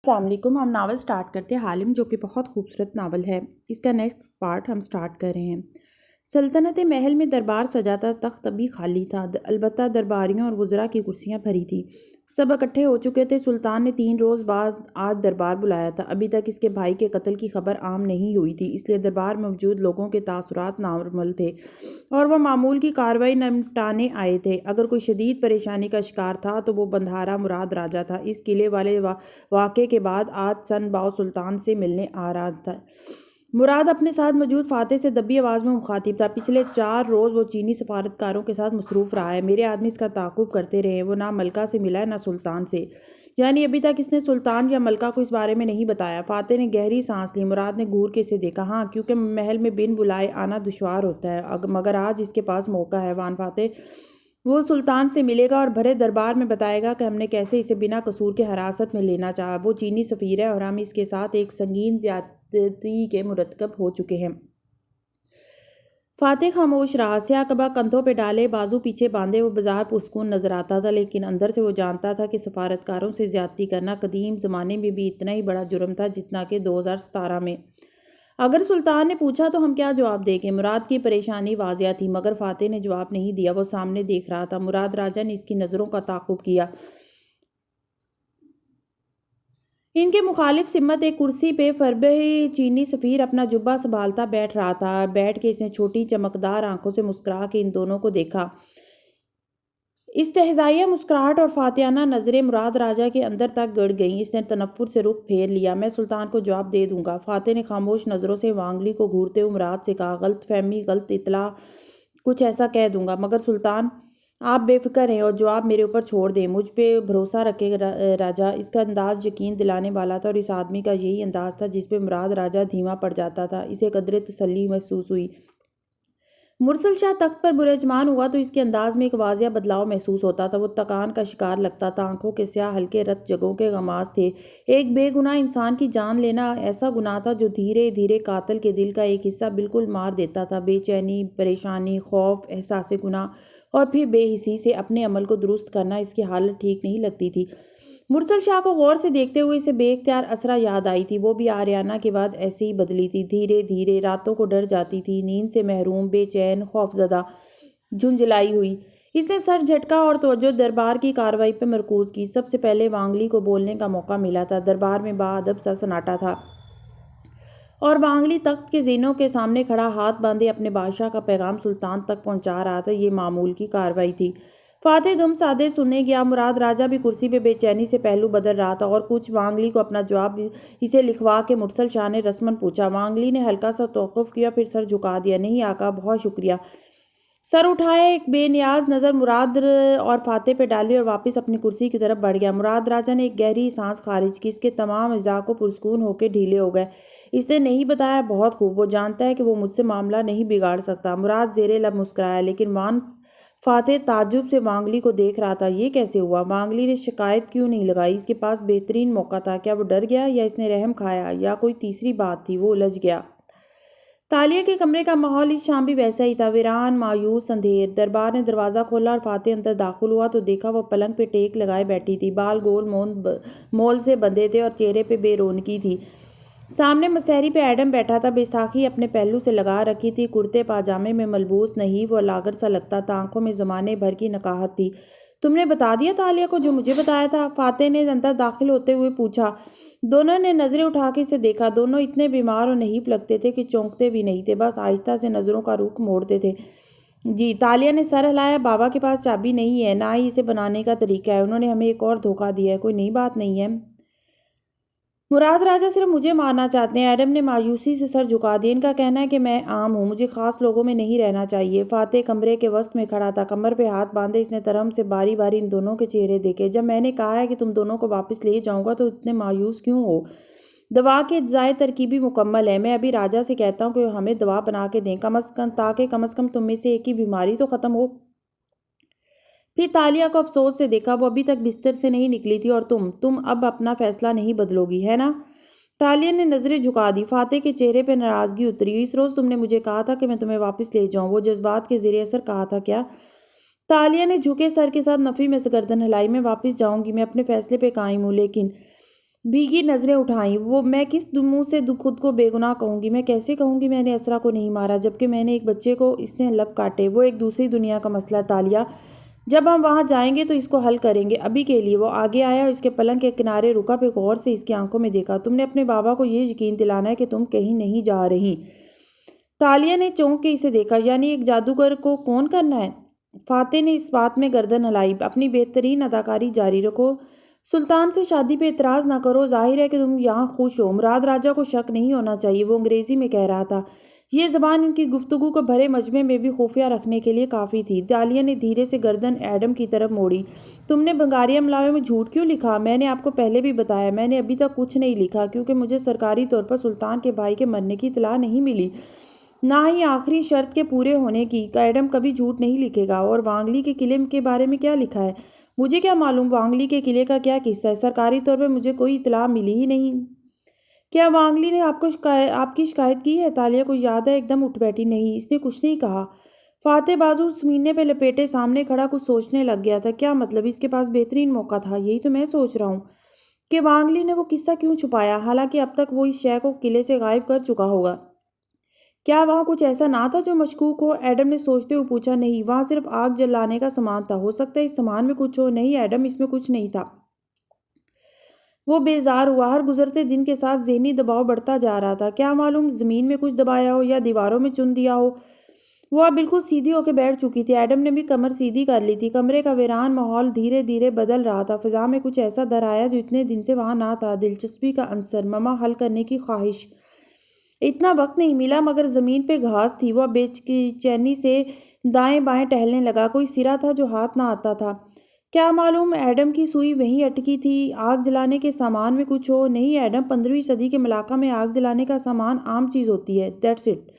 السلام علیکم۔ ہم ناول سٹارٹ کرتے ہیں حالم، جو کہ بہت خوبصورت ناول ہے۔ اس کا نیکسٹ پارٹ ہم سٹارٹ کر رہے ہیں۔ سلطنت محل میں دربار سجا تھا، تخت ابھی خالی تھا، البتہ درباریوں اور وزراء کی کرسیاں بھری تھیں۔ سب اکٹھے ہو چکے تھے۔ سلطان نے 3 روز بعد آج دربار بلایا تھا۔ ابھی تک اس کے بھائی کے قتل کی خبر عام نہیں ہوئی تھی، اس لیے دربار میں موجود لوگوں کے تاثرات نارمل تھے اور وہ معمول کی کارروائی نمٹانے آئے تھے۔ اگر کوئی شدید پریشانی کا شکار تھا تو وہ بندھارا مراد راجہ تھا۔ اس قلعے والے واقعے کے بعد آج سن باؤ سلطان سے ملنے آ رہا تھا۔ مراد اپنے ساتھ موجود فاتح سے دبی آواز میں مخاطب تھا۔ پچھلے 4 روز وہ چینی سفارتکاروں کے ساتھ مصروف رہا ہے۔ میرے آدمی اس کا تعاقب کرتے رہے ہیں۔ وہ نہ ملکہ سے ملا ہے نہ سلطان سے، یعنی ابھی تک اس نے سلطان یا ملکہ کو اس بارے میں نہیں بتایا۔ فاتح نے گہری سانس لی۔ مراد نے گھور کے اسے دیکھا۔ ہاں، کیونکہ محل میں بن بلائے آنا دشوار ہوتا ہے، مگر آج اس کے پاس موقع ہے وان فاتح۔ وہ سلطان سے ملے گا اور بھرے دربار میں بتائے گا کہ ہم نے کیسے اسے بنا قصور کے حراست میں لینا چاہا۔ وہ چینی سفیر ہے اور ہم اس کے ساتھ ایک سنگین زیادتی کے مرتکب ہو چکے ہیں۔ فاتح خاموش رہا۔ سیاہ قبا کندھوں پہ ڈالے، بازو پیچھے باندھے، وہ بظاہر پرسکون نظر آتا تھا، لیکن اندر سے وہ جانتا تھا کہ سفارتکاروں سے زیادتی کرنا قدیم زمانے میں بھی اتنا ہی بڑا جرم تھا جتنا کہ 2017 میں۔ اگر سلطان نے پوچھا تو ہم کیا جواب دیں گے؟ مراد کی پریشانی واضح تھی، مگر فاتح نے جواب نہیں دیا۔ وہ سامنے دیکھ رہا تھا۔ مراد راجہ نے اس کی نظروں کا تعاقب کیا۔ ان کے مخالف سمت ایک کرسی پہ فربہ چینی سفیر اپنا جبہ سنبھالتا بیٹھ رہا تھا۔ بیٹھ کے اس نے چھوٹی چمکدار آنکھوں سے مسکرا کے ان دونوں کو دیکھا۔ استہزائیہ مسکراہٹ اور فاتحانہ نظریں مراد راجہ کے اندر تک گڑ گئیں۔ اس نے تنفر سے رخ پھیر لیا۔ میں سلطان کو جواب دے دوں گا۔ فاتح نے خاموش نظروں سے وانگلی کو گھورتے ہوئے مراد سے کہا۔ غلط فہمی، غلط اطلاع، کچھ ایسا کہہ دوں گا، مگر سلطان آپ بے فکر ہیں اور جواب میرے اوپر چھوڑ دیں۔ مجھ پہ بھروسہ رکھے راجہ۔ اس کا انداز یقین دلانے والا تھا اور اس آدمی کا یہی انداز تھا جس پہ مراد راجہ دھیما پڑ جاتا تھا۔ اسے قدرے تسلی محسوس ہوئی۔ مرسل شاہ تخت پر برہجمان ہوا تو اس کے انداز میں ایک واضح بدلاؤ محسوس ہوتا تھا۔ وہ تکان کا شکار لگتا تھا۔ آنکھوں کے سیاہ ہلکے رت جگہوں کے غماز تھے۔ ایک بے گناہ انسان کی جان لینا ایسا گناہ تھا جو دھیرے دھیرے قاتل کے دل کا ایک حصہ بالکل مار دیتا تھا۔ بے چینی، پریشانی، خوف، احساس گناہ اور پھر بے حسی سے اپنے عمل کو درست کرنا، اس کی حالت ٹھیک نہیں لگتی تھی۔ مرسل شاہ کو غور سے دیکھتے ہوئے اسے بے اختیار اسرا یاد آئی تھی۔ وہ بھی آریانہ کے بعد ایسے ہی بدلی تھی، دھیرے دھیرے، راتوں کو ڈر جاتی تھی، نیند سے محروم، بے چین، خوفزدہ، جھنجھلائی ہوئی۔ اس نے سر جھٹکا اور توجہ دربار کی کارروائی پہ مرکوز کی۔ سب سے پہلے وانگلی کو بولنے کا موقع ملا تھا۔ دربار میں باادب سا سناٹا تھا اور وانگلی تخت کے زینوں کے سامنے کھڑا، ہاتھ باندھے، اپنے بادشاہ کا پیغام سلطان تک پہنچا رہا تھا۔ یہ معمول کی کارروائی تھی۔ فاتح دم سادے سننے گیا۔ مراد راجہ بھی کرسی پہ بے چینی سے پہلو بدل رہا تھا اور کچھ۔ وانگلی کو اپنا جواب اسے لکھوا کے مرسل شاہ نے رسماً پوچھا۔ وانگلی نے ہلکا سا توقف کیا، پھر سر جھکا دیا۔ نہیں آقا، بہت شکریہ۔ سر اٹھائے، ایک بے نیاز نظر مراد اور فاتح پہ ڈالی اور واپس اپنی کرسی کی طرف بڑھ گیا۔ مراد راجہ نے ایک گہری سانس خارج کی۔ اس کے تمام اعضاء کو پرسکون ہو کے ڈھیلے ہو گئے۔ اس نے نہیں بتایا، بہت خوب۔ وہ جانتا ہے کہ وہ مجھ سے معاملہ نہیں بگاڑ سکتا۔ مراد زیر لب مسکرایا، لیکن وان فاتح تعجب سے وانگلی کو دیکھ رہا تھا۔ یہ کیسے ہوا؟ وانگلی نے شکایت کیوں نہیں لگائی؟ اس کے پاس بہترین موقع تھا۔ کیا وہ ڈر گیا یا اس نے رحم کھایا یا کوئی تیسری بات تھی؟ وہ الجھ گیا۔ تالیہ کے کمرے کا ماحول اس شام بھی ویسا ہی تھا، ویران، مایوس، اندھیر۔ دربار نے دروازہ کھولا اور فاتح اندر داخل ہوا تو دیکھا وہ پلنگ پہ ٹیک لگائے بیٹھی تھی۔ بال گول مول سے بندھے تھے اور چہرے پہ بے رونقی تھی۔ سامنے مسہری پہ ایڈم بیٹھا تھا، بیساکھی اپنے پہلو سے لگا رکھی تھی، کرتے پاجامے میں ملبوس، نحیف اور لاغر سا لگتا تھا۔ آنکھوں میں زمانے بھر کی نقاہت تھی۔ تم نے بتا دیا تالیہ کو جو مجھے بتایا تھا؟ فاتح نے اندر داخل ہوتے ہوئے پوچھا۔ دونوں نے نظریں اٹھا کے اسے دیکھا۔ دونوں اتنے بیمار اور نحیف لگتے تھے کہ چونکتے بھی نہیں تھے، بس آہستہ سے نظروں کا رخ موڑتے تھے۔ جی، تالیہ نے سر ہلایا۔ بابا کے پاس چابی نہیں ہے، نہ ہی اسے بنانے کا طریقہ ہے۔ انہوں نے ہمیں ایک اور دھوکہ دیا ہے۔ کوئی نئی بات نہیں ہے؟ مراد راجہ صرف مجھے مارنا چاہتے ہیں۔ ایڈم نے مایوسی سے سر جھکا دیا۔ ان کا کہنا ہے کہ میں عام ہوں، مجھے خاص لوگوں میں نہیں رہنا چاہیے۔ فاتح کمرے کے وسط میں کھڑا تھا، کمر پہ ہاتھ باندھے۔ اس نے ترہم سے باری باری ان دونوں کے چہرے دیکھے۔ جب میں نے کہا ہے کہ تم دونوں کو واپس لے جاؤں گا تو اتنے مایوس کیوں ہو؟ دوا کے اجزائے ترکیبی مکمل ہے۔ میں ابھی راجہ سے کہتا ہوں کہ ہمیں دوا بنا کے دیں، تاکہ کم از کم تم میں سے ایک کی بیماری تو ختم ہو۔ پھر تالیہ کو افسوس سے دیکھا۔ وہ ابھی تک بستر سے نہیں نکلی تھی۔ اور تم اب اپنا فیصلہ نہیں بدلو گی، ہے نا؟ تالیہ نے نظریں جھکا دی۔ فاتح کے چہرے پہ ناراضگی اتری۔ اس روز تم نے مجھے کہا تھا کہ میں تمہیں واپس لے جاؤں۔ وہ جذبات کے زیر اثر کہا تھا کیا؟ تالیہ نے جھکے سر کے ساتھ نفی میں گردن ہلائی۔ میں واپس جاؤں گی، میں اپنے فیصلے پہ قائم ہوں، لیکن بھیگی نظریں اٹھائیں۔ وہ میں کس منہ سے خود کو بے گناہ کہوں گی؟ میں کیسے کہوں گی میں نے اسرا کو نہیں مارا جبکہ میں نے ایک بچے کو اس نے لب کاٹے؟ وہ ایک دوسری دنیا کا مسئلہ ہے تالیہ، جب ہم وہاں جائیں گے تو اس کو حل کریں گے۔ ابھی کے لیے وہ آگے آیا اور اس کے پلنگ کے کنارے رکا، پھر غور سے اس کی آنکھوں میں دیکھا۔ تم نے اپنے بابا کو یہ یقین دلانا ہے کہ تم کہیں نہیں جا رہی؟ تالیہ نے چونک کے اسے دیکھا۔ یعنی ایک جادوگر کو کون کرنا ہے؟ فاتح نے اس بات میں گردن ہلائی۔ اپنی بہترین اداکاری جاری رکھو، سلطان سے شادی پہ اعتراض نہ کرو، ظاہر ہے کہ تم یہاں خوش ہو۔ مراد راجہ کو شک نہیں ہونا چاہیے، وہ انگریزی میں کہہ رہا تھا۔ یہ زبان ان کی گفتگو کو بھرے مجمع میں بھی خفیہ رکھنے کے لیے کافی تھی۔ تالیہ نے دھیرے سے گردن ایڈم کی طرف موڑی۔ تم نے بنگالی املاؤں میں جھوٹ کیوں لکھا؟ میں نے آپ کو پہلے بھی بتایا، میں نے ابھی تک کچھ نہیں لکھا کیونکہ مجھے سرکاری طور پر سلطان کے بھائی کے مرنے کی اطلاع نہیں ملی، نہ ہی آخری شرط کے پورے ہونے کی۔ ایڈم کبھی جھوٹ نہیں لکھے گا۔ اور وانگلی کے قلعے کے بارے میں کیا لکھا ہے؟ مجھے کیا معلوم وانگلی کے قلعے کا کیا قصہ ہے؟ سرکاری طور پر مجھے کوئی اطلاع ملی ہی نہیں۔ کیا وانگلی نے آپ کی شکایت کی ہے؟ تالیہ کو یاد ہے ایک دم اٹھ بیٹھی۔ نہیں، اس نے کچھ نہیں کہا۔ فاتح بازو سینے پہ لپیٹے سامنے کھڑا کچھ سوچنے لگ گیا تھا۔ کیا مطلب؟ اس کے پاس بہترین موقع تھا، یہی تو میں سوچ رہا ہوں کہ وانگلی نے وہ قصہ کیوں چھپایا، حالانکہ اب تک وہ اس شے کو قلعے سے غائب کر چکا ہوگا۔ کیا وہاں کچھ ایسا نہ تھا جو مشکوک ہو؟ ایڈم نے سوچتے ہوئے پوچھا۔ نہیں، وہاں صرف آگ جلانے کا سامان تھا، ہو سکتا ہے اس سامان میں کچھ ہو۔ نہیں ایڈم، اس میں کچھ نہیں تھا۔ وہ بیزار ہوا۔ ہر گزرتے دن کے ساتھ ذہنی دباؤ بڑھتا جا رہا تھا۔ کیا معلوم زمین میں کچھ دبایا ہو یا دیواروں میں چن دیا ہو۔ وہ اب بالکل سیدھی ہو کے بیٹھ چکی تھی۔ ایڈم نے بھی کمر سیدھی کر لی تھی۔ کمرے کا ویران ماحول دھیرے دھیرے بدل رہا تھا۔ فضا میں کچھ ایسا در آیا جو اتنے دن سے وہاں نہ تھا۔ دلچسپی کا عنصر، مما حل کرنے کی خواہش۔ اتنا وقت نہیں ملا مگر زمین پہ گھاس تھی۔ وہ بے چینی سے دائیں بائیں ٹہلنے لگا۔ کوئی سرا تھا جو ہاتھ نہ آتا تھا۔ کیا معلوم ایڈم کی سوئی وہیں اٹکی تھی۔ آگ جلانے کے سامان میں کچھ ہو۔ نہیں ایڈم، 15ویں صدی کے ملاقہ میں آگ جلانے کا سامان عام چیز ہوتی ہے۔ That's it.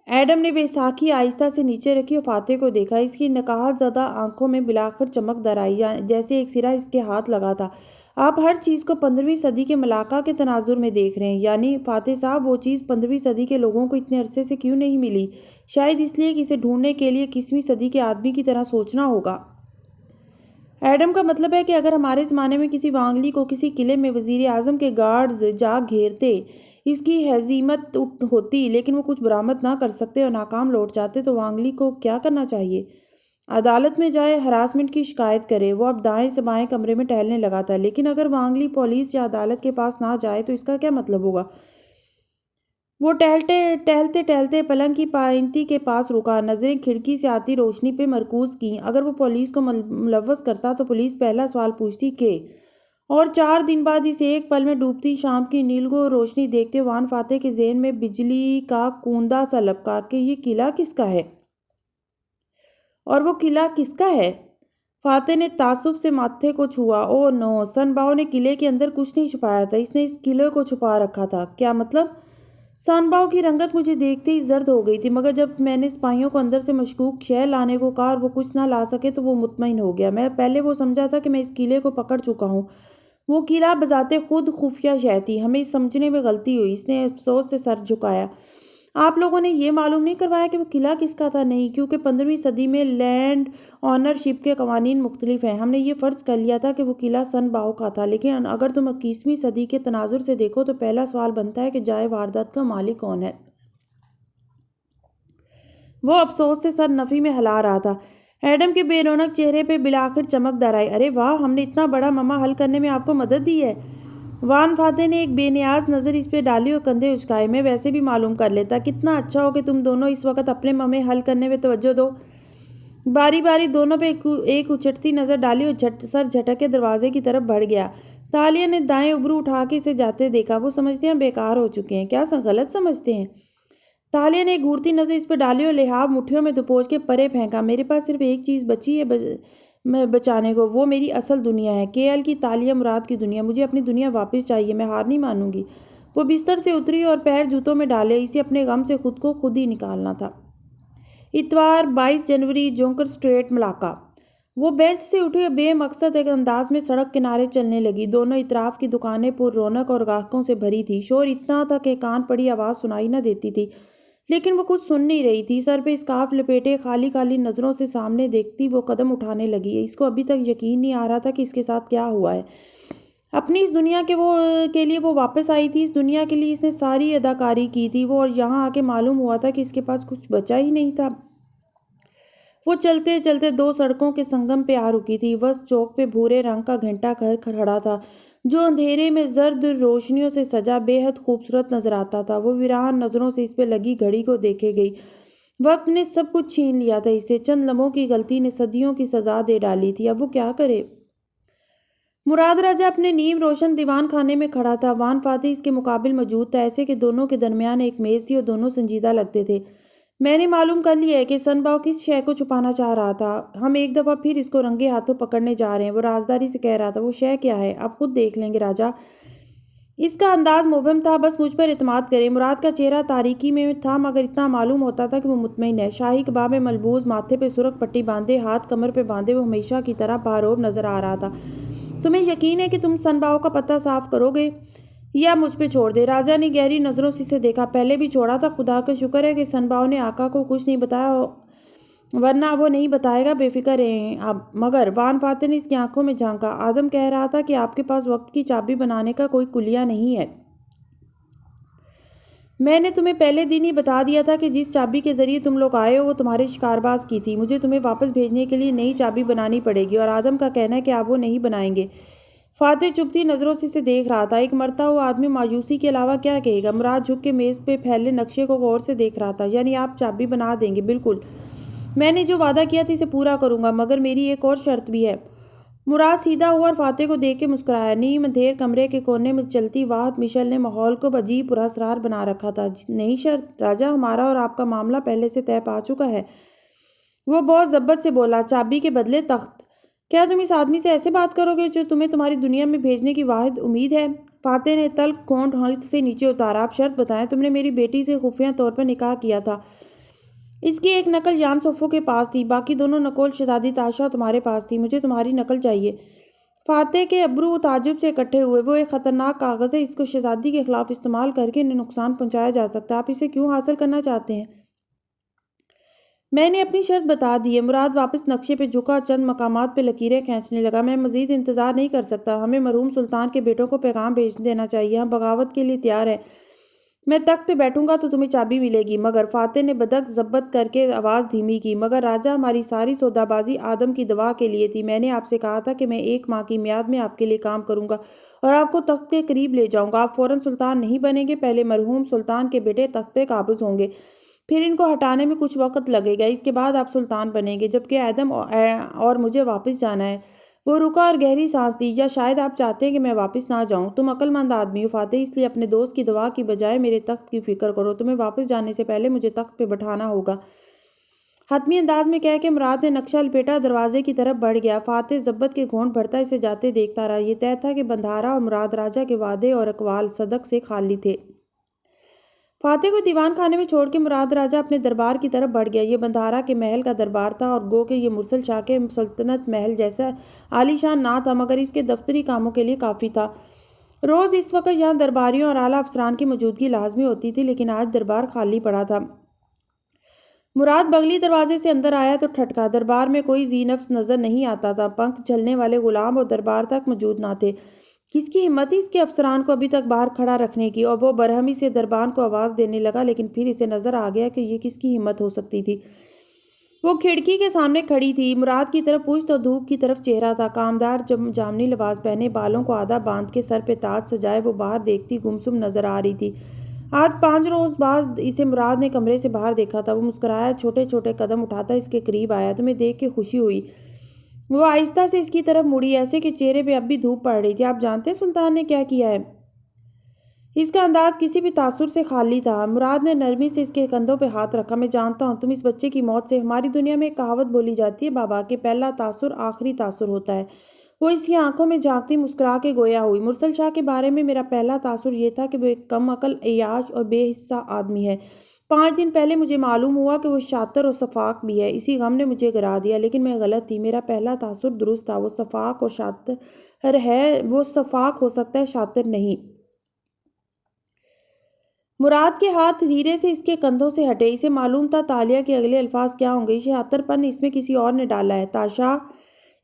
ایڈم نے بیساکھی آہستہ سے نیچے رکھی اور فاتح کو دیکھا۔ اس کی نکہت زدہ آنکھوں میں بلاخر چمک در آئی، جیسے ایک سرا اس کے ہاتھ لگا تھا۔ آپ ہر چیز کو 15ویں صدی کے ملاقہ کے تناظر میں دیکھ رہے ہیں۔ یعنی فاتح صاحب، وہ چیز 15ویں صدی کے لوگوں کو اتنے عرصے سے کیوں نہیں ملی؟ شاید اس لیے کہ اسے ڈھونڈنے کے لیے 21ویں صدی کے آدمی کی طرح سوچنا ہوگا۔ ایڈم کا مطلب ہے کہ اگر ہمارے زمانے میں کسی وانگلی کو کسی قلعے میں وزیر اعظم کے گارڈز جا گھیرتے، اس کی ہزیمت ہوتی لیکن وہ کچھ برآمد نہ کر سکتے اور ناکام لوٹ جاتے، تو وانگلی کو کیا کرنا چاہیے؟ عدالت میں جائے، ہراسمنٹ کی شکایت کرے۔ وہ اب دائیں سے بائیں کمرے میں ٹہلنے لگا تھا۔ لیکن اگر وانگلی پولیس یا عدالت کے پاس نہ جائے تو اس کا کیا مطلب ہوگا؟ وہ ٹہلتے پلنگ کی پائنتی کے پاس رکا، نظریں کھڑکی سے آتی روشنی پہ مرکوز کیں۔ اگر وہ پولیس کو ملوث کرتا تو پولیس پہلا سوال پوچھتی کہ، اور 4 دن بعد اس ایک پل میں ڈوبتی شام کی نیلگو روشنی دیکھتے وان فاتح کے ذہن میں بجلی کا کوندا سا لپکا کہ یہ قلعہ کس کا ہے؟ اور وہ قلعہ کس کا ہے؟ فاتح نے تعصب سے ماتھے کو چھوا۔ او نو، سن باؤ نے قلعے کے اندر کچھ نہیں چھپایا تھا، اس نے اس قلعے کو چھپا رکھا تھا۔ کیا مطلب؟ سن باؤ کی رنگت مجھے دیکھتے ہی زرد ہو گئی تھی، مگر جب میں نے سپاہیوں کو اندر سے مشکوک شے لانے کو کہا اور وہ کچھ نہ لا سکے تو وہ مطمئن ہو گیا۔ میں پہلے وہ سمجھا تھا کہ میں اس قلعے کو پکڑ چکا ہوں۔ وہ قلعہ بذات خود خفیہ شے تھی، ہمیں اس سمجھنے میں غلطی ہوئی۔ اس نے افسوس سے سر جھکایا۔ آپ لوگوں نے یہ معلوم نہیں کروایا کہ وہ قلعہ کس کا تھا؟ نہیں، کیونکہ 15ویں صدی میں لینڈ آنرشپ کے قوانین مختلف ہیں۔ ہم نے یہ فرض کر لیا تھا کہ وہ قلعہ سن باؤ کا تھا، لیکن اگر تم 21ویں صدی کے تناظر سے دیکھو تو پہلا سوال بنتا ہے کہ جائے واردات کا مالک کون ہے؟ وہ افسوس سے سر نفی میں ہلا رہا تھا۔ ایڈم کے بے رونق چہرے پہ بلاخر چمک در آئی۔ ارے واہ، ہم نے اتنا بڑا مما حل کرنے میں آپ کو مدد دی ہے۔ وان فاتح نے ایک بے نیاز نظر اس پہ ڈالی اور کندھے اچکائے۔ میں ویسے بھی معلوم کر لیتا، کتنا اچھا ہو کہ تم دونوں اس وقت اپنے ممے حل کرنے میں توجہ دو۔ باری باری دونوں پہ ایک اچٹتی نظر ڈالی اور سر جھٹک کے دروازے کی طرف بڑھ گیا۔ تالیہ نے دائیں ابرو اٹھا کے اسے جاتے دیکھا۔ وہ سمجھتے ہیں بیکار ہو چکے ہیں۔ کیا غلط سمجھتے ہیں؟ تالیہ نے ایک گھورتی نظر اس پہ ڈالی اور لحاف مٹھیوں میں دبوچ کے پرے پھینکا۔ میرے پاس صرف ایک چیز بچی ہے بچانے کو، وہ میری اصل دنیا ہے، KL کی تالیہ مراد کی دنیا۔ مجھے اپنی دنیا واپس چاہیے، میں ہار نہیں مانوں گی۔ وہ بستر سے اتری اور پیر جوتوں میں ڈالے، اسے اپنے غم سے خود کو خود ہی نکالنا تھا۔ اتوار 22 جنوری، جونکر اسٹریٹ، ملاقہ۔ وہ بینچ سے اٹھی اور بے مقصد ایک انداز میں سڑک کنارے چلنے لگی۔ دونوں اطراف کی دکانیں پر رونق اور گاہکوں سے بھری تھی۔ شور اتنا تھا کہ کان پڑی آواز سنائی نہ دیتی تھی، لیکن وہ کچھ سن نہیں رہی تھی۔ سر پہ اسکارف لپیٹے خالی خالی نظروں سے سامنے دیکھتی وہ قدم اٹھانے لگی۔ اس کو ابھی تک یقین نہیں آ رہا تھا کہ اس کے ساتھ کیا ہوا ہے۔ اپنی اس دنیا کے لیے وہ واپس آئی تھی، اس دنیا کے لیے اس نے ساری اداکاری کی تھی وہ، اور یہاں آ کے معلوم ہوا تھا کہ اس کے پاس کچھ بچا ہی نہیں تھا۔ وہ چلتے چلتے دو سڑکوں کے سنگم پہ آ رکی تھی۔ بس چوک پہ بھورے رنگ کا گھنٹا گھر کھڑا تھا جو اندھیرے میں زرد روشنیوں سے سجا بے حد خوبصورت نظر آتا تھا۔ وہ ویران نظروں سے اس پہ لگی گھڑی کو دیکھے گئی۔ وقت نے سب کچھ چھین لیا تھا اسے، چند لمحوں کی غلطی نے صدیوں کی سزا دے ڈالی تھی۔ اب وہ کیا کرے؟ مراد راجہ اپنے نیم روشن دیوان خانے میں کھڑا تھا۔ وان فاتح اس کے مقابل موجود تھا، ایسے کہ دونوں کے درمیان ایک میز تھی اور دونوں سنجیدہ لگتے تھے۔ میں نے معلوم کر لیا ہے کہ سن باؤ کس شے کو چھپانا چاہ رہا تھا۔ ہم ایک دفعہ پھر اس کو رنگے ہاتھوں پکڑنے جا رہے ہیں، وہ رازداری سے کہہ رہا تھا۔ وہ شے کیا ہے؟ آپ خود دیکھ لیں گے راجہ۔ اس کا انداز مبہم تھا، بس مجھ پر اعتماد کریں۔ مراد کا چہرہ تاریکی میں تھا، مگر اتنا معلوم ہوتا تھا کہ وہ مطمئن ہے۔ شاہی کباب میں ملبوس، ماتھے پہ سرخ پٹی باندھے، ہاتھ کمر پہ باندھے، وہ ہمیشہ کی طرح باروب نظر آ رہا تھا۔ تمہیں یقین ہے کہ تم سن باؤ کا پتہ صاف کرو گے یا مجھ پہ چھوڑ دے؟ راجہ نے گہری نظروں سے اسے دیکھا۔ پہلے بھی چھوڑا تھا، خدا کا شکر ہے کہ سن باؤ نے آقا کو کچھ نہیں بتایا، ورنہ وہ نہیں بتائے گا، بے فکر رہیں اب۔ مگر وان فاتح نے اس کی آنکھوں میں جھانکا۔ آدم کہہ رہا تھا کہ آپ کے پاس وقت کی چابی بنانے کا کوئی کلیہ نہیں ہے۔ میں نے تمہیں پہلے دن ہی بتا دیا تھا کہ جس چابی کے ذریعے تم لوگ آئے ہو وہ تمہارے شکارباز کی تھی۔ مجھے تمہیں واپس بھیجنے کے لیے نئی چابی بنانی پڑے گی، اور آدم کا کہنا ہے کہ آپ وہ نہیں بنائیں گے۔ فاتح چبھتی نظروں سے اسے دیکھ رہا تھا۔ ایک مرتا ہوا آدمی مایوسی کے علاوہ کیا کہے گا؟ مراد جھک کے میز پہ پھیلے نقشے کو غور سے دیکھ رہا تھا۔ یعنی آپ چابی بنا دیں گے؟ بالکل، میں نے جو وعدہ کیا تھا اسے پورا کروں گا، مگر میری ایک اور شرط بھی ہے۔ مراد سیدھا ہوا اور فاتح کو دیکھ کے مسکرایا۔ نیم اندھیر کمرے کے کونے میں چلتی واحد مشعل نے ماحول کو عجیب پراسرار بنا رکھا تھا۔ نئی شرط؟ راجہ، ہمارا اور آپ کا معاملہ پہلے سے طے پا چکا ہے، وہ بہت ضبط سے بولا۔ چابی کے بدلے تخت؟ کیا تم اس آدمی سے ایسے بات کرو گے جو تمہیں تمہاری دنیا میں بھیجنے کی واحد امید ہے؟ فاتح نے تلخ کھونٹ حلق سے نیچے اتارا۔ آپ شرط بتائیں۔ تم نے میری بیٹی سے خفیہ طور پر نکاح کیا تھا، اس کی ایک نقل یان صوفو کے پاس تھی، باقی دونوں نقول شہزادی تاشا تمہارے پاس تھی۔ مجھے تمہاری نقل چاہیے۔ فاتح کے ابرو تعجب سے اکٹھے ہوئے۔ وہ ایک خطرناک کاغذ ہے، اس کو شہزادی کے خلاف استعمال کر کے انہیں نقصان پہنچایا جا سکتا ہے۔ آپ اسے کیوں حاصل کرنا چاہتے ہیں؟ میں نے اپنی شرط بتا دی ہے۔ مراد واپس نقشے پہ جھکا اور چند مقامات پہ لکیریں کھینچنے لگا۔ میں مزید انتظار نہیں کر سکتا، ہمیں مرحوم سلطان کے بیٹوں کو پیغام بھیج دینا چاہیے، ہم بغاوت کے لیے تیار ہیں۔ میں تخت پہ بیٹھوں گا تو تمہیں چابی ملے گی۔ مگر فاتح نے بدک ضبط کر کے آواز دھیمی کی، مگر راجہ، ہماری ساری سودا بازی آدم کی دوا کے لیے تھی۔ میں نے آپ سے کہا تھا کہ میں 1 ماہ کی میعاد میں آپ کے لیے کام کروں گا اور آپ کو تخت کے قریب لے جاؤں گا۔ آپ فوراً سلطان نہیں بنیں گے، پہلے مرحوم سلطان کے بیٹے تخت پہ قابض ہوں گے، پھر ان کو ہٹانے میں کچھ وقت لگے گا، اس کے بعد آپ سلطان بنیں گے، جبکہ آدم اور مجھے واپس جانا ہے۔ وہ رکا اور گہری سانس لی۔ یا شاید آپ چاہتے ہیں کہ میں واپس نہ جاؤں؟ تم عقل مند آدمی ہو فاتح، اس لیے اپنے دوست کی دوا کی بجائے میرے تخت کی فکر کرو۔ تمہیں واپس جانے سے پہلے مجھے تخت پہ بٹھانا ہوگا، حتمی انداز میں کہہ کے مراد نے نقشہ لپیٹا، دروازے کی طرف بڑھ گیا۔ فاتح ضبط کے گھونٹ بھرتا اسے جاتے دیکھتا رہا۔ یہ طے تھا کہ بندھارا اور مراد راجہ کے وعدے اور اقوال صدق سے خالی تھے۔ فاتح کو دیوان خانے میں چھوڑ کے مراد راجہ اپنے دربار کی طرف بڑھ گیا۔ یہ بندھارا کے محل کا دربار تھا، اور گو کہ یہ مرسل شاہ کے سلطنت محل جیسا عالی شان نہ تھا، مگر اس کے دفتری کاموں کے لیے کافی تھا۔ روز اس وقت یہاں درباریوں اور اعلیٰ افسران کی موجودگی لازمی ہوتی تھی، لیکن آج دربار خالی پڑا تھا۔ مراد بغلی دروازے سے اندر آیا تو ٹھٹکا۔ دربار میں کوئی ذی نفس نظر نہیں آتا تھا، پنکھ جھلنے والے غلام اور دربار تک موجود نہ تھے۔ کس کی ہمت تھی اس کے افسران کو ابھی تک باہر کھڑا رکھنے کی؟ اور وہ برہمی سے دربان کو آواز دینے لگا، لیکن پھر اسے نظر آ گیا کہ یہ کس کی ہمت ہو سکتی تھی۔ وہ کھڑکی کے سامنے کھڑی تھی، مراد کی طرف پشت اور دھوپ کی طرف چہرہ تھا۔ کامدار جامنی لباس پہنے، بالوں کو آدھا باندھ کے سر پہ تاج سجائے وہ باہر دیکھتی گمسم نظر آ رہی تھی۔ آج 5 روز بعد اسے مراد نے کمرے سے باہر دیکھا تھا۔ وہ مسکرایا، چھوٹے چھوٹے قدم اٹھاتا اس کے قریب آیا۔ تمہیں دیکھ کے خوشی ہوئی؟ وہ آہستہ سے اس کی طرف مڑی، ایسے کہ چہرے پہ اب بھی دھوپ پڑ رہی تھی۔ آپ جانتے ہیں سلطان نے کیا کیا ہے؟ اس کا انداز کسی بھی تاثر سے خالی تھا۔ مراد نے نرمی سے اس کے کندھوں پہ ہاتھ رکھا۔ میں جانتا ہوں، تم اس بچے کی موت سے، ہماری دنیا میں ایک کہاوت بولی جاتی ہے بابا، کہ پہلا تاثر آخری تاثر ہوتا ہے۔ وہ اس کی آنکھوں میں جھانکتی مسکرا کے گویا ہوئی۔ مرسل شاہ کے بارے میں میرا پہلا تاثر یہ تھا کہ وہ ایک کم عقل، عیاش اور بے حصہ آدمی ہے۔ 5 دن پہلے مجھے معلوم ہوا کہ وہ شاطر اور شفاق بھی ہے۔ اسی غم نے مجھے گرا دیا، لیکن میں غلط تھی۔ میرا پہلا تاثر درست تھا، وہ شفاق اور شاطر ہے، وہ شفاق ہو سکتا ہے، شاطر نہیں۔ مراد کے ہاتھ دھیرے سے اس کے کندھوں سے ہٹے۔ اسے معلوم تھا تالیہ کے اگلے الفاظ کیا ہوں گے۔ شاطر پن اس میں کسی اور نے ڈالا ہے۔ تاشا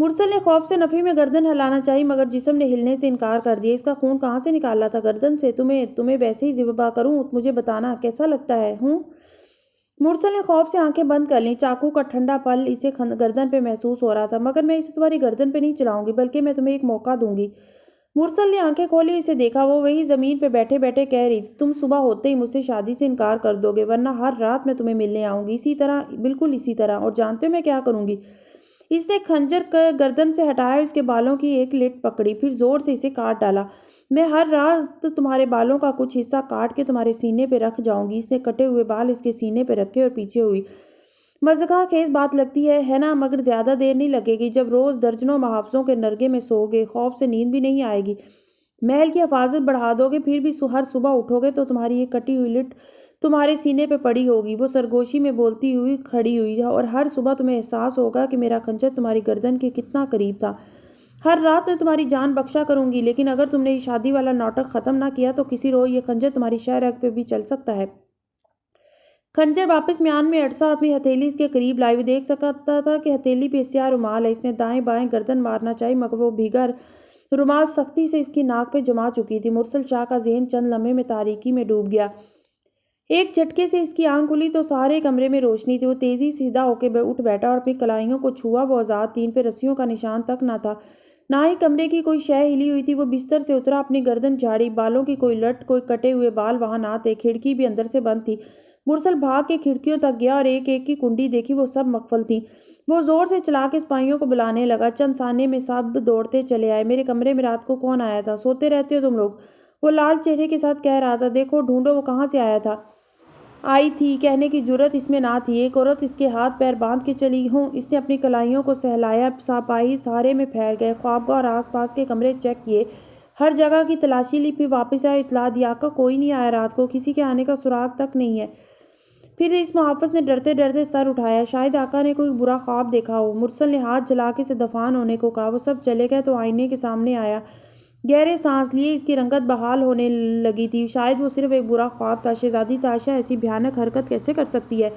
مرسل نے خوف سے نفی میں گردن ہلانا چاہی مگر جسم نے ہلنے سے انکار کر دیا۔ اس کا خون کہاں سے نکالا تھا؟ گردن سے۔ تمہیں ویسے ہی ذبح کروں؟ مجھے بتانا کیسا لگتا ہے؟ مرسل نے خوف سے آنکھیں بند کر لیں۔ چاقو کا ٹھنڈا پل اسے گردن پہ محسوس ہو رہا تھا۔ مگر میں اسے تمہاری گردن پہ نہیں چلاؤں گی بلکہ میں تمہیں ایک موقع دوں گی۔ مرسل نے آنکھیں کھولی، اسے دیکھا۔ وہ وہی زمین پہ بیٹھے بیٹھے کہہ رہی تھی، تم صبح ہوتے ہی مجھ سے شادی سے انکار کر دو گے ورنہ ہر رات میں تمہیں ملنے آؤں گی، اسی طرح، بالکل اسی طرح۔ اور جانتے ہو میں کیا کروں گی؟ اس نے خنجر گردن سے ہٹایا، اس کے بالوں کی ایک لٹ پکڑی، پھر زور سے اسے کاٹ ڈالا۔ میں ہر رات تمہارے بالوں کا کچھ حصہ کاٹ کے تمہارے سینے پہ رکھ جاؤں گی۔ اس نے کٹے ہوئے بال اس کے سینے پہ رکھے اور پیچھے ہوئی۔ مضحکہ خیز بات لگتی ہے نا؟ مگر زیادہ دیر نہیں لگے گی۔ جب روز درجنوں محافظوں کے نرگے میں سو گے، خوف سے نیند بھی نہیں آئے گی، محل کی حفاظت بڑھا دو گے، پھر بھی ہر صبح اٹھو گے تو تمہاری یہ کٹی ہوئی لٹ تمہارے سینے پہ پڑی ہوگی۔ وہ سرگوشی میں بولتی ہوئی کھڑی ہوئی، اور ہر صبح تمہیں احساس ہوگا کہ میرا خنجر تمہاری گردن کے کتنا قریب تھا۔ ہر رات میں تمہاری جان بخشا کروں گی، لیکن اگر تم نے یہ شادی والا ناٹک ختم نہ کیا تو کسی روز یہ خنجر تمہاری شہ رگ پہ بھی چل سکتا ہے۔ خنجر واپس میان میں اٹسا اور اپنی ہتھیلی اس کے قریب لائی۔ وہ دیکھ سکتا تھا کہ ہتھیلی پہ سیاہ رومال ہے۔ اس نے دائیں بائیں گردن مارنا چاہی مگر وہ بھیگا رومال سختی سے اس کی ناک پہ جما چکی تھی۔ مرسل شاہ کا ذہن چند لمحے میں تاریکی میں ڈوب گیا۔ ایک جھٹکے سے اس کی آنکھ کھلی تو سارے کمرے میں روشنی تھی۔ وہ تیزی سے سیدھا ہو کے اٹھ بیٹھا اور اپنی کلائیوں کو چھوا۔ وہ آزاد تھی، ان پہ رسیوں کا نشان تک نہ تھا، نہ ہی کمرے کی کوئی شے ہلی ہوئی تھی۔ وہ بستر سے اترا، اپنی گردن جھاڑی، بالوں کی کوئی لٹ، کوئی کٹے ہوئے بال وہاں نہ تھے، کھڑکی بھی اندر سے بند تھی۔ مرسل بھاگ کے کھڑکیوں تک گیا اور ایک ایک کی کنڈی دیکھی، وہ سب مقفل تھیں۔ وہ زور سے چلا کے سپاہیوں کو بلانے لگا۔ چند ثانیے میں سب دوڑتے چلے آئے۔ میرے کمرے میں رات کو کون آیا تھا؟ سوتے رہتے ہو تم لوگ؟ وہ لال چہرے کے ساتھ کہہ رہا تھا۔ دیکھو، ڈھونڈو، وہ کہاں سے آیا تھا؟ آئی تھی کہنے کی جرأت اس میں نہ تھی۔ ایک عورت اس کے ہاتھ پیر باندھ کے چلی ہوں۔ اس نے اپنی کلائیوں کو سہلایا، سپاہی سارے میں پھیل گئے، خوابگاہ اور آس پاس کے کمرے چیک کیے، ہر جگہ کی تلاشی لی، پھر واپس آئے، اطلاع دیا آقا کوئی نہیں آیا رات کو، کسی کے آنے کا سراغ تک نہیں ہے۔ پھر اس محافظ نے ڈرتے ڈرتے سر اٹھایا، شاید آقا نے کوئی برا خواب دیکھا ہو۔ مرسل نے ہاتھ جلا کے اسے دفان ہونے کو کہا۔ وہ سب چلے گئے تو آئینے کے سامنے آیا، گہرے سانس لیے، اس کی رنگت بحال ہونے لگی تھی۔ شاید وہ صرف ایک برا خواب تھا۔ شہزادی تاشا ایسی بھیانک حرکت کیسے کر سکتی ہے؟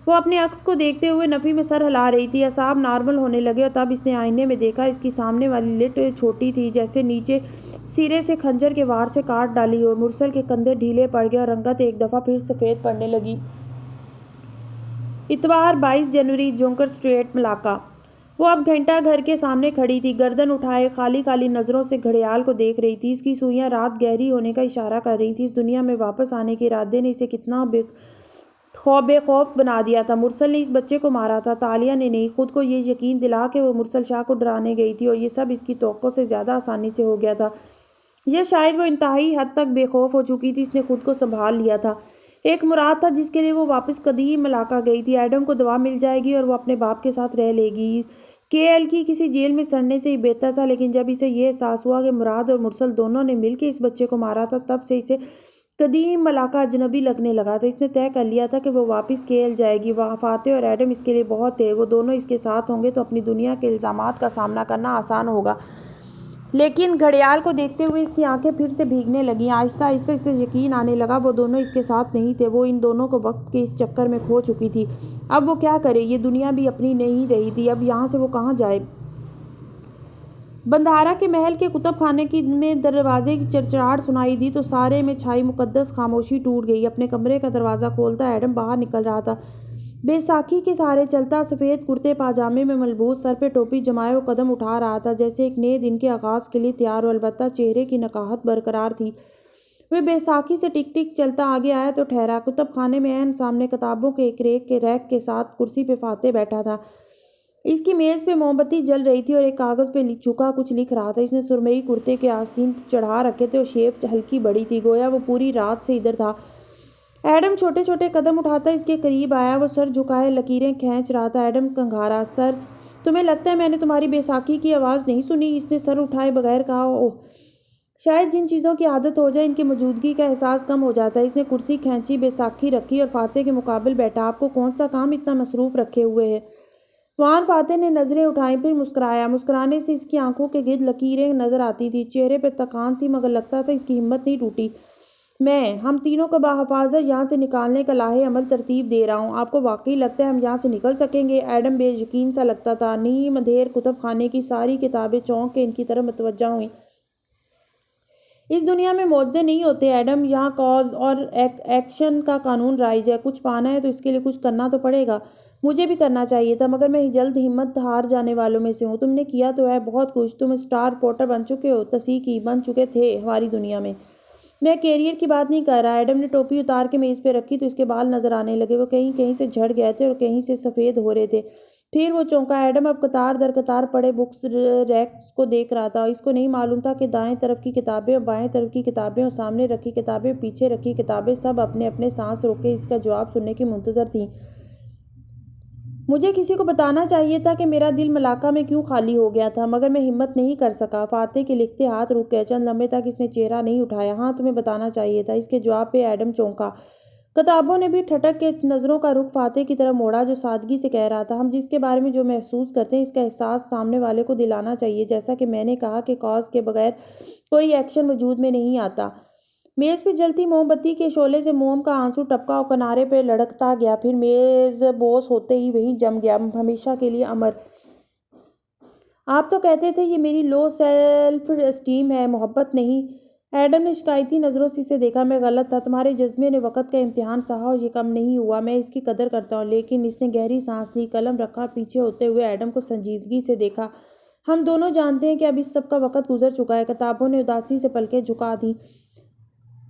وہ اپنے عکس کو دیکھتے ہوئے نفی میں سر ہلا رہی تھی۔ اعصاب نارمل ہونے لگے اور تب اس نے آئینے میں دیکھا، اس کی سامنے والی لٹ چھوٹی تھی، جیسے نیچے سرے سے خنجر کے وار سے کاٹ ڈالی ہو۔ مرسل کے کندھے ڈھیلے پڑ گئے اور رنگت ایک دفعہ پھر سفید پڑنے لگی۔ اتوار 22 جنوری، جونکر اسٹریٹ، ملاقہ۔ وہ اب گھنٹہ گھر کے سامنے کھڑی تھی، گردن اٹھائے خالی خالی نظروں سے گھڑیال کو دیکھ رہی تھی۔ اس کی سوئیاں رات گہری ہونے کا اشارہ کر رہی تھیں۔ اس دنیا میں واپس آنے کے ارادے نے اسے کتنا بے خوف بنا دیا تھا۔ مرسل نے اس بچے کو مارا تھا، تالیہ نے نہیں۔ خود کو یہ یقین دلا کہ وہ مرسل شاہ کو ڈرانے گئی تھی، اور یہ سب اس کی توقع سے زیادہ آسانی سے ہو گیا تھا، یا شاید وہ انتہائی حد تک بے خوف ہو چکی تھی۔ اس نے خود کو سنبھال لیا تھا۔ ایک مراد تھا جس کے لیے وہ واپس قدیم ملاقہ گئی تھی۔ ایڈم کو دوا مل جائے گی اور وہ اپنے باپ کے ساتھ رہ لے گی۔ کے ایل کی کسی جیل میں سڑنے سے ہی بہتر تھا، لیکن جب اسے یہ احساس ہوا کہ مراد اور مرسل دونوں نے مل کے اس بچے کو مارا تھا، تب سے اسے قدیم ملاقہ اجنبی لگنے لگا تھا۔ اس نے طے کر لیا تھا کہ وہ واپس کے ایل جائے گی۔ وہاں فاتح اور ایڈم اس کے لیے بہت تھے، وہ دونوں اس کے ساتھ ہوں گے تو اپنی دنیا کے الزامات کا سامنا کرنا آسان ہوگا۔ لیکن گھڑیال کو دیکھتے ہوئے اس کی آنکھیں پھر سے بھیگنے لگیں۔ آہستہ آہستہ اسے یقین آنے لگا وہ دونوں اس کے ساتھ نہیں تھے، وہ ان دونوں کو وقت کے اس چکر میں کھو چکی تھی۔ اب وہ کیا کرے؟ یہ دنیا بھی اپنی نہیں رہی تھی، اب یہاں سے وہ کہاں جائے؟ بندھارا کے محل کے کتب خانے میں دروازے کی چڑچڑاہٹ سنائی دی تو سارے میں چھائی مقدس خاموشی ٹوٹ گئی۔ اپنے کمرے کا دروازہ کھولتا ایڈم باہر نکل رہا تھا، بیساکھی کے سہارے چلتا، سفید کرتے پاجامے میں ملبوس، سر پہ ٹوپی جمائے وہ قدم اٹھا رہا تھا، جیسے ایک نئے دن کے آغاز کے لیے تیار ہو، البتہ چہرے کی نقاہت برقرار تھی۔ وہ بیساکھی سے ٹک ٹک چلتا آگے آیا تو ٹھہرا۔ کتب خانے میں عین سامنے کتابوں کے ایک ریک کے ساتھ کرسی پہ فاتح بیٹھا تھا۔ اس کی میز پہ موم بتی جل رہی تھی اور ایک کاغذ پہ جھکا کچھ لکھ رہا تھا۔ اس نے سرمئی کرتے کے آستین چڑھا رکھے تھے اور شیپ ہلکی بڑی تھی، گویا وہ پوری رات سے ادھر تھا۔ ایڈم چھوٹے چھوٹے قدم اٹھاتا اس کے قریب آیا، وہ سر جھکائے لکیریں کھینچ رہا تھا۔ ایڈم کنگھارا، سر، تمہیں لگتا ہے میں نے تمہاری بیساکھی کی آواز نہیں سنی؟ اس نے سر اٹھائے بغیر کہا۔ اوہ، شاید جن چیزوں کی عادت ہو جائے ان کی موجودگی کا احساس کم ہو جاتا ہے۔ اس نے کرسی کھینچی، بیساکھی رکھی اور فاتح کے مقابل بیٹھا۔ آپ کو کون سا کام اتنا مصروف رکھے ہوئے ہے؟ وان فاتح نے نظریں اٹھائیں، پھر مسکرایا۔ مسکرانے سے اس کی آنکھوں کے گرد لکیریں نظر آتی تھیں، چہرے پہ تکان تھی، مگر لگتا تھا اس کی ہمت نہیں ٹوٹی۔ ہم تینوں کو بحفاظت یہاں سے نکالنے کا لاہے عمل ترتیب دے رہا ہوں۔ آپ کو واقعی لگتا ہے ہم یہاں سے نکل سکیں گے؟ ایڈم بے یقین سا لگتا تھا۔ نیم اندھیر کتب خانے کی ساری کتابیں چونک کے ان کی طرف متوجہ ہوئیں۔ اس دنیا میں معجزے نہیں ہوتے ایڈم، یہاں کاز اور ایکشن کا قانون رائج ہے۔ کچھ پانا ہے تو اس کے لیے کچھ کرنا تو پڑے گا۔ مجھے بھی کرنا چاہیے تھا، مگر میں جلد ہمت ہار جانے والوں میں سے ہوں۔ تم نے کیا تو ہے بہت کچھ، تم اسٹار رپورٹر بن چکے ہو، تسیکی بن چکے تھے ہماری دنیا میں۔ میں کیریئر کی بات نہیں کر رہا۔ ایڈم نے ٹوپی اتار کے میز پہ رکھی تو اس کے بال نظر آنے لگے۔ وہ کہیں کہیں سے جھڑ گئے تھے اور کہیں سے سفید ہو رہے تھے۔ پھر وہ چونکا۔ ایڈم اب قطار در قطار پڑے بکس ریکس کو دیکھ رہا تھا۔ اس کو نہیں معلوم تھا کہ دائیں طرف کی کتابیں اور بائیں طرف کی کتابیں اور سامنے رکھی کتابیں پیچھے رکھی کتابیں سب اپنے اپنے سانس روکے اس کا جواب سننے کی منتظر تھیں۔ مجھے کسی کو بتانا چاہیے تھا کہ میرا دل ملاقہ میں کیوں خالی ہو گیا تھا، مگر میں ہمت نہیں کر سکا۔ فاتح کے لکھتے ہاتھ رک گئے۔ چند لمحے تک اس نے چہرہ نہیں اٹھایا۔ ہاں، تمہیں بتانا چاہیے تھا۔ اس کے جواب پہ ایڈم چونکا۔ کتابوں نے بھی ٹھٹک کے نظروں کا رخ فاتح کی طرف موڑا جو سادگی سے کہہ رہا تھا، ہم جس کے بارے میں جو محسوس کرتے ہیں اس کا احساس سامنے والے کو دلانا چاہیے۔ جیسا کہ میں نے کہا کہ کاز کے بغیر کوئی ایکشن وجود میں نہیں آتا۔ میز پہ جلتی موم بتی کے شعلے سے موم کا آنسو ٹپکا اور کنارے پہ لڑکتا گیا، پھر میز بوس ہوتے ہی وہیں جم گیا، ہمیشہ کے لیے امر۔ آپ تو کہتے تھے یہ میری لو سیلف اسٹیم ہے، محبت نہیں۔ ایڈم نے شکایتی نظروں سے اسے دیکھا۔ میں غلط تھا، تمہارے جذبے نے وقت کا امتحان سہا اور یہ کم نہیں ہوا۔ میں اس کی قدر کرتا ہوں، لیکن اس نے گہری سانس لی، قلم رکھا، پیچھے ہوتے ہوئے ایڈم کو سنجیدگی سے دیکھا۔ ہم دونوں جانتے ہیں کہ اب اس سب کا وقت گزر چکا ہے۔ کتابوں نے اداسی سے پلکیں جھکا دیں۔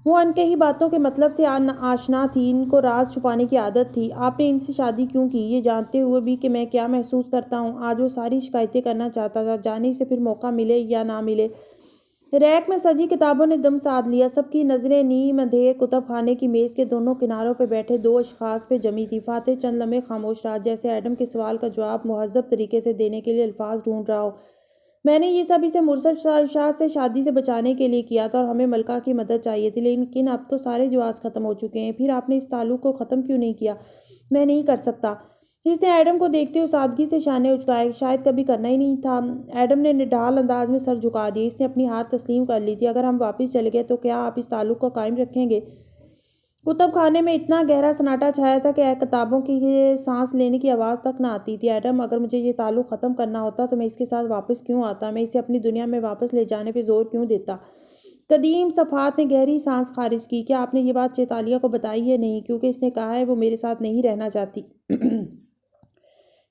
وہ انکہی باتوں کے مطلب سے آشنا تھی، ان کو راز چھپانے کی عادت تھی۔ آپ نے ان سے شادی کیوں کی، یہ جانتے ہوئے بھی کہ میں کیا محسوس کرتا ہوں؟ آج وہ ساری شکایتیں کرنا چاہتا تھا، جانے سے پھر موقع ملے یا نہ ملے۔ ریک میں سجی کتابوں نے دم سادھ لیا۔ سب کی نظریں نیم اندھیر کتب خانے کی میز کے دونوں کناروں پہ بیٹھے دو اشخاص پہ جمی تھی۔ فاتح چند لمحے خاموش رہا، جیسے ایڈم کے سوال کا جواب مہذب طریقے سے دینے کے لیے الفاظ ڈھونڈ رہا ہو۔ میں نے یہ سب اسے مرسل شاہ سے شادی سے بچانے کے لیے کیا تھا اور ہمیں ملکہ کی مدد چاہیے تھی، لیکن اب تو سارے جواز ختم ہو چکے ہیں۔ پھر آپ نے اس تعلق کو ختم کیوں نہیں کیا؟ میں نہیں کر سکتا۔ اس نے ایڈم کو دیکھتے ہوئے سادگی سے شانے اچکائے۔ شاید کبھی کرنا ہی نہیں تھا۔ ایڈم نے نڈھال انداز میں سر جھکا دیا۔ اس نے اپنی ہار تسلیم کر لی تھی۔ اگر ہم واپس چلے گئے تو کیا آپ اس تعلق کو قائم رکھیں گے؟ کتب خانے میں اتنا گہرا سناٹا چھایا تھا کہ کتابوں کی سانس لینے کی آواز تک نہ آتی تھی۔ ایڈم، اگر مجھے یہ تعلق ختم کرنا ہوتا تو میں اس کے ساتھ واپس کیوں آتا؟ میں اسے اپنی دنیا میں واپس لے جانے پہ زور کیوں دیتا؟ قدیم صفحات نے گہری سانس خارج کی۔ کیا آپ نے یہ بات چیتالیہ کو بتائی ہے؟ نہیں، کیونکہ اس نے کہا ہے وہ میرے ساتھ نہیں رہنا چاہتی۔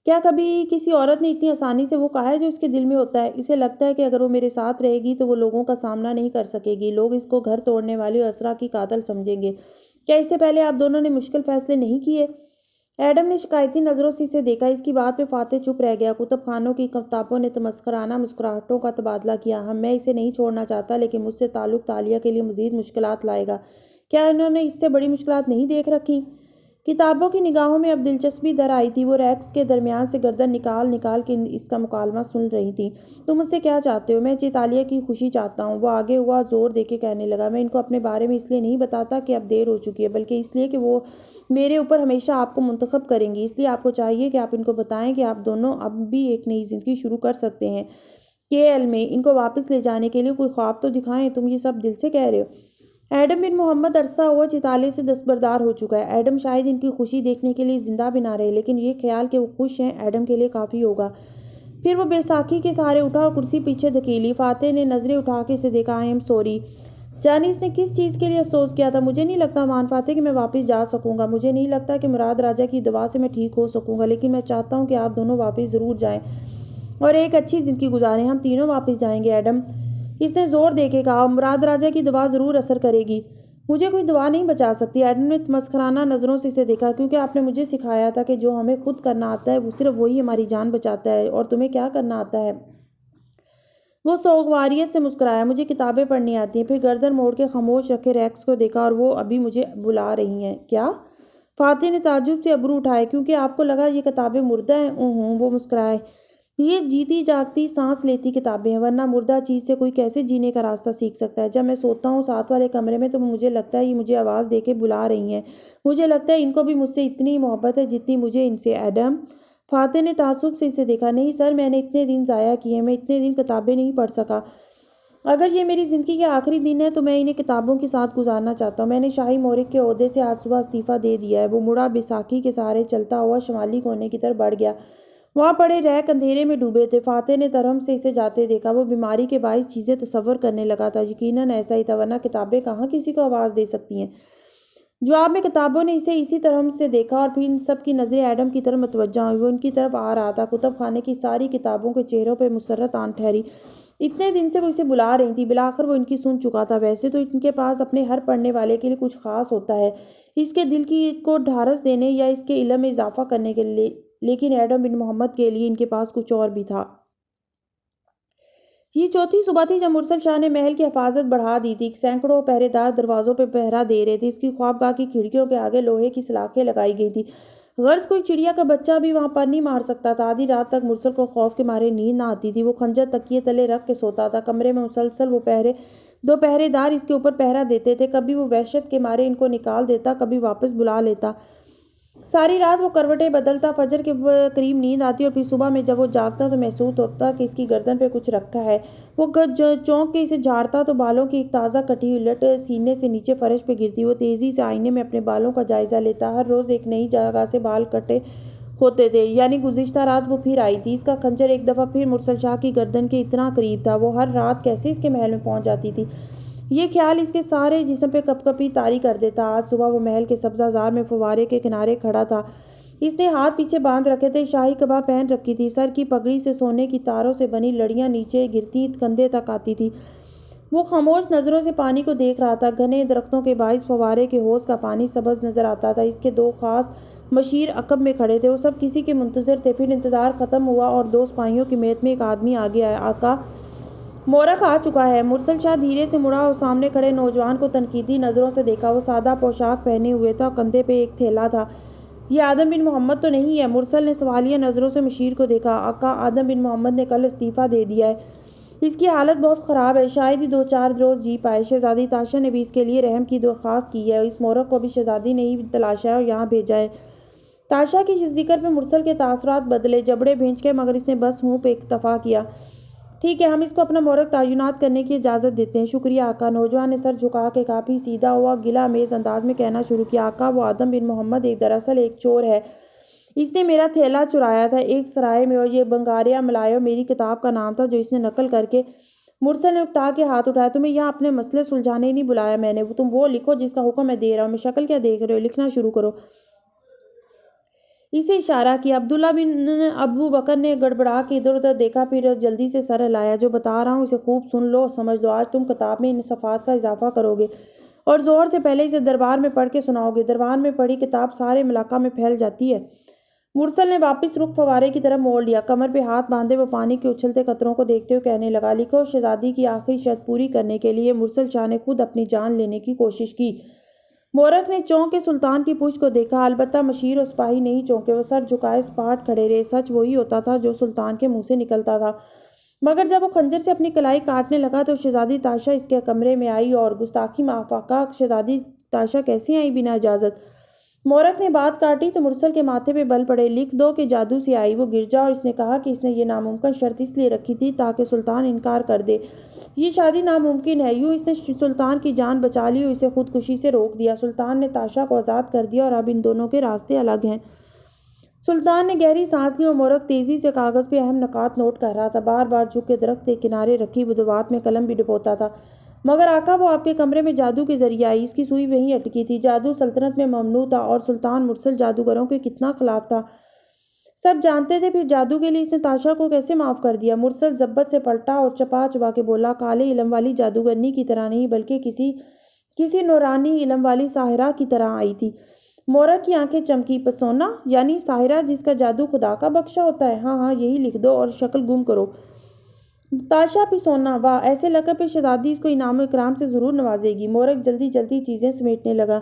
کیا کبھی کسی عورت نے اتنی آسانی سے وہ کہا ہے جو اس کے دل میں ہوتا ہے؟ اسے لگتا ہے کہ اگر وہ میرے ساتھ رہے گی تو وہ لوگوں کا سامنا نہیں کر سکے گی، لوگ اس کو گھر توڑنے والی اور اسرا کی قاتل سمجھیں گے۔ کیا اس سے پہلے آپ دونوں نے مشکل فیصلے نہیں کیے؟ ایڈم نے شکایتی نظروں سے اسے دیکھا۔ اس کی بات پہ فاتح چپ رہ گیا۔ کتب خانوں کی کتابوں نے تمسخرانہ مسکراہٹوں کا تبادلہ کیا۔ میں اسے نہیں چھوڑنا چاہتا، لیکن مجھ سے تعلق تالیہ کے لیے مزید مشکلات لائے گا۔ کیا انہوں نے اس سے بڑی مشکلات نہیں دیکھ رکھی؟ کتابوں کی نگاہوں میں اب دلچسپی در آئی تھی۔ وہ ریکس کے درمیان سے گردن نکال کے اس کا مکالمہ سن رہی تھی۔ تم مجھ سے کیا چاہتے ہو؟ میں چیتالیہ کی خوشی چاہتا ہوں۔ وہ آگے ہوا، زور دے کے کہنے لگا۔ میں ان کو اپنے بارے میں اس لیے نہیں بتاتا کہ اب دیر ہو چکی ہے، بلکہ اس لیے کہ وہ میرے اوپر ہمیشہ آپ کو منتخب کریں گی۔ اس لیے آپ کو چاہیے کہ آپ ان کو بتائیں کہ آپ دونوں اب بھی ایک نئی زندگی شروع کر سکتے ہیں۔ KL میں ان کو واپس لے جانے کے لیے کوئی خواب تو دکھائیں۔ تم یہ سب دل سے کہہ رہے ہو؟ ایڈم بن محمد عرصہ ہوا چیتالیہ سے دستبردار ہو چکا ہے۔ ایڈم شاید ان کی خوشی دیکھنے کے لیے زندہ بھی نہ رہے، لیکن یہ خیال کہ وہ خوش ہیں ایڈم کے لیے کافی ہوگا۔ پھر وہ بے ساکھی کے سہارے اٹھا اور کرسی پیچھے دھکیلی۔ فاتح نے نظریں اٹھا کے اسے دیکھا۔ آئی ایم سوری جانی، اس نے کس چیز کے لیے افسوس کیا تھا؟ مجھے نہیں لگتا مان فاتح کہ میں واپس جا سکوں گا۔ مجھے نہیں لگتا کہ مراد راجہ کی دوا سے میں ٹھیک ہو سکوں گا، لیکن میں چاہتا ہوں کہ آپ دونوں واپس ضرور جائیں اور ایک اچھی زندگی گزاریں۔ ہم تینوں واپس جائیں گے ایڈم، اس نے زور دے کے کہا۔ مراد راجہ کی دوا ضرور اثر کرے گی۔ مجھے کوئی دوا نہیں بچا سکتی۔ ایڈم نے تمسخرانہ نظروں سے اسے دیکھا۔ کیونکہ آپ نے مجھے سکھایا تھا کہ جو ہمیں خود کرنا آتا ہے وہ صرف وہی ہماری جان بچاتا ہے، اور تمہیں کیا کرنا آتا ہے؟ وہ سوگواریت سے مسکرایا۔ مجھے کتابیں پڑھنی آتی ہیں۔ پھر گردن موڑ کے خاموش رکھے ریکس کو دیکھا۔ اور وہ ابھی مجھے بلا رہی ہیں؟ کیا؟ فاتح نے تعجب سے ابرو اٹھائے۔ کیونکہ آپ کو لگا یہ کتابیں مردہ ہیں؟ وہ مسکرائے۔ یہ جیتی جاگتی سانس لیتی کتابیں ہیں، ورنہ مردہ چیز سے کوئی کیسے جینے کا راستہ سیکھ سکتا ہے؟ جب میں سوتا ہوں ساتھ والے کمرے میں تو مجھے لگتا ہے یہ مجھے آواز دے کے بلا رہی ہیں۔ مجھے لگتا ہے ان کو بھی مجھ سے اتنی محبت ہے جتنی مجھے ان سے۔ ایڈم، فاتح نے تعصب سے اسے دیکھا۔ نہیں سر، میں نے اتنے دن ضائع کیے، میں اتنے دن کتابیں نہیں پڑھ سکا۔ اگر یہ میری زندگی کے آخری دن ہے تو میں انہیں کتابوں کے ساتھ گزارنا چاہتا ہوں۔ میں نے شاہی مورخ کے عہدے سے آج صبح استعفیٰ دے دیا ہے۔ وہ مڑا بیساکھی کے سہارے چلتا ہوا شمالی کونے کی طرف بڑھ گیا۔ وہاں پڑے ریک اندھیرے میں ڈوبے تھے۔ فاتح نے ترہم سے اسے جاتے دیکھا۔ وہ بیماری کے باعث چیزیں تصور کرنے لگا تھا۔ یقیناً ایسا ہی تھا، ورنہ کتابیں کہاں کسی کو آواز دے سکتی ہیں۔ جواب میں کتابوں نے اسے اسی طرح سے دیکھا اور پھر ان سب کی نظریں ایڈم کی طرف متوجہ ہوئی۔ وہ ان کی طرف آ رہا تھا۔ کتب خانے کی ساری کتابوں کے چہروں پہ مسرت آن ٹھہری۔ اتنے دن سے وہ اسے بلا رہی تھی، بالآخر وہ ان کی سن چکا تھا۔ ویسے تو ان کے پاس اپنے ہر پڑھنے والے کے لیے کچھ خاص ہوتا ہے، اس کے دل کو ڈھارس دینے یا اس کے علم میں اضافہ کرنے کے لیے، لیکن ایڈم بن محمد کے لیے ان کے پاس کچھ اور بھی تھا۔ یہ چوتھی صبح تھی جب مرسل شاہ نے محل کی حفاظت بڑھا دی تھی۔ سینکڑوں پہرے دار دروازوں پہ پہرا دے رہے تھے۔ اس کی خوابگاہ کی کھڑکیوں کے آگے لوہے کی سلاخیں لگائی گئی تھیں۔ غرض کوئی چڑیا کا بچہ بھی وہاں پر نہیں مار سکتا تھا۔ آدھی رات تک مرسل کو خوف کے مارے نیند نہ آتی تھی۔ وہ خنجر تکیے تلے رکھ کے سوتا تھا۔ کمرے میں مسلسل وہ دو پہرے دار اس کے اوپر پہرا دیتے تھے۔ کبھی وہ وحشت کے مارے ان کو نکال دیتا، کبھی واپس بلا لیتا۔ ساری رات وہ کروٹیں بدلتا۔ فجر کے قریب نیند آتی اور پھر صبح میں جب وہ جاگتا تو محسوس ہوتا کہ اس کی گردن پہ کچھ رکھا ہے۔ وہ چونک کے اسے جھاڑتا تو بالوں کی ایک تازہ کٹی ہوئی لٹ سینے سے نیچے فرش پہ گرتی۔ وہ تیزی سے آئینے میں اپنے بالوں کا جائزہ لیتا۔ ہر روز ایک نئی جگہ سے بال کٹے ہوتے تھے، یعنی گزشتہ رات وہ پھر آئی تھی۔ اس کا خنجر ایک دفعہ پھر مرسل شاہ کی گردن کے اتنا قریب تھا۔ وہ ہر رات کیسے اس کے محل میں پہنچ جاتی تھی، یہ خیال اس کے سارے جسم پہ کپ کپی طاری کر دیتا۔ آج صبح وہ محل کے سبزہ زار میں فوارے کے کنارے کھڑا تھا۔ اس نے ہاتھ پیچھے باندھ رکھے تھے، شاہی قبا پہن رکھی تھی۔ سر کی پگڑی سے سونے کی تاروں سے بنی لڑیاں نیچے گرتی کندھے تک آتی تھی۔ وہ خاموش نظروں سے پانی کو دیکھ رہا تھا۔ گھنے درختوں کے باعث فوارے کے حوض کا پانی سبز نظر آتا تھا۔ اس کے دو خاص مشیر عقب میں کھڑے تھے۔ وہ سب کسی کے منتظر تھے۔ پھر انتظار ختم ہوا اور دو سپاہیوں کی میت میں ایک آدمی آگے آیا۔ آقا، مورخ آ چکا ہے۔ مرسل شاہ دھیرے سے مڑا اور سامنے کھڑے نوجوان کو تنقیدی نظروں سے دیکھا۔ وہ سادہ پوشاک پہنے ہوئے تھا اور کندھے پہ ایک تھیلا تھا۔ یہ آدم بن محمد تو نہیں ہے؟ مرسل نے سوالیہ نظروں سے مشیر کو دیکھا۔ آقا، آدم بن محمد نے کل استعفیٰ دے دیا ہے۔ اس کی حالت بہت خراب ہے، شاید ہی 2-4 روز جی پائے۔ شہزادی تاشا نے بھی اس کے لیے رحم کی درخواست کی ہے۔ اس مورخ کو بھی شہزادی نے ہی تلاشا ہے اور یہاں بھیجا ہے۔ تاشا کی اس ذکر پہ مرسل کے تاثرات بدلے، جبڑے بھینچ کے، مگر اس نے بس ہوں پہ اکتفا کیا۔ ٹھیک ہے، ہم اس کو اپنا مورخ تعینات کرنے کی اجازت دیتے ہیں۔ شکریہ آقا، نوجوان نے سر جھکا کے کافی سیدھا ہوا گلہ آمیز انداز میں کہنا شروع کیا۔ آقا، وہ آدم بن محمد دراصل ایک چور ہے۔ اس نے میرا تھیلا چرایا تھا ایک سرائے میں، اور یہ بنگاریہ ملایو میری کتاب کا نام تھا جو اس نے نقل کر کے۔ مرسل نے اکتا کے ہاتھ اٹھایا۔ تمہیں یہاں اپنے مسئلے سلجھانے نہیں بلایا میں نے۔ تم وہ لکھو جس کا حکم میں دے رہا ہوں۔ میں شکل کیا دیکھ رہے ہو؟ لکھنا شروع کرو۔ اسے اشارہ کیا۔ عبداللہ بن ابو بکر نے گڑبڑا کے ادھر ادھر دیکھا، پھر جلدی سے سر ہلایا۔ جو بتا رہا ہوں اسے خوب سن لو، سمجھ لو۔ آج تم کتاب میں ان صفحات کا اضافہ کرو گے اور ظہر سے پہلے اسے دربار میں پڑھ کے سناؤ گے۔ دربار میں پڑھی کتاب سارے ملاقہ میں پھیل جاتی ہے۔ مرسل نے واپس رخ فوارے کی طرف موڑ لیا۔ کمر پہ ہاتھ باندھے وہ پانی کے اچھلتے قطروں کو دیکھتے ہوئے کہنے لگا، لکھو۔ شہزادی کی آخری شرط پوری کرنے کے لیے مرسل شاہ نے خود اپنی جان لینے کی کوشش کی۔ مورخ نے چونک کے سلطان کی پشت کو دیکھا، البتہ مشیر و سپاہی نہیں چونکے۔ وہ سر جھکائے سپاٹ کھڑے رہے۔ سچ وہی ہوتا تھا جو سلطان کے منہ سے نکلتا تھا، مگر جب وہ خنجر سے اپنی کلائی کاٹنے لگا تو شہزادی تاشا اس کے کمرے میں آئی اور گستاخی معاف آقا، شہزادی تاشا کیسے آئی بنا اجازت؟ مورخ نے بات کاٹی تو مرسل کے ماتھے پہ بل پڑے۔ لکھ دو کہ جادو سے آئی۔ وہ گر جا، اور اس نے کہا کہ اس نے یہ ناممکن شرط اس لیے رکھی تھی تاکہ سلطان انکار کر دے۔ یہ شادی ناممکن ہے۔ یوں اس نے سلطان کی جان بچا لی اور اسے خودکشی سے روک دیا۔ سلطان نے تاشا کو آزاد کر دیا اور اب ان دونوں کے راستے الگ ہیں۔ سلطان نے گہری سانس لی اور مورخ تیزی سے کاغذ پہ اہم نکات نوٹ کر رہا تھا۔ بار بار جھک کے درخت کے کنارے رکھی بدوات میں قلم بھی ڈبوتا تھا۔ مگر آقا، وہ آپ کے کمرے میں جادو کے ذریعے آئی۔ اس کی سوئی وہیں اٹکی تھی۔ جادو سلطنت میں ممنوع تھا اور سلطان مرسل جادوگروں کے کتنا خلاف تھا، سب جانتے تھے۔ پھر جادو کے لیے اس نے تاشا کو کیسے معاف کر دیا؟ مرسل ضبط سے پلٹا اور چپا چپا کے بولا، کالے علم والی جادوگرنی کی طرح نہیں، بلکہ کسی نورانی علم والی ساحرہ کی طرح آئی تھی۔ مورخ کی آنکھیں چمکی۔ پسونا یعنی ساحرہ جس کا جادو خدا کا بخشا ہوتا ہے؟ ہاں ہاں، یہی لکھ دو اور شکل گم کرو۔ تاشا پسونا، واہ! ایسے لقب پہ شہزادی اس کو انعام و اکرام سے ضرور نوازے گی۔ مورخ جلدی جلدی چیزیں سمیٹنے لگا۔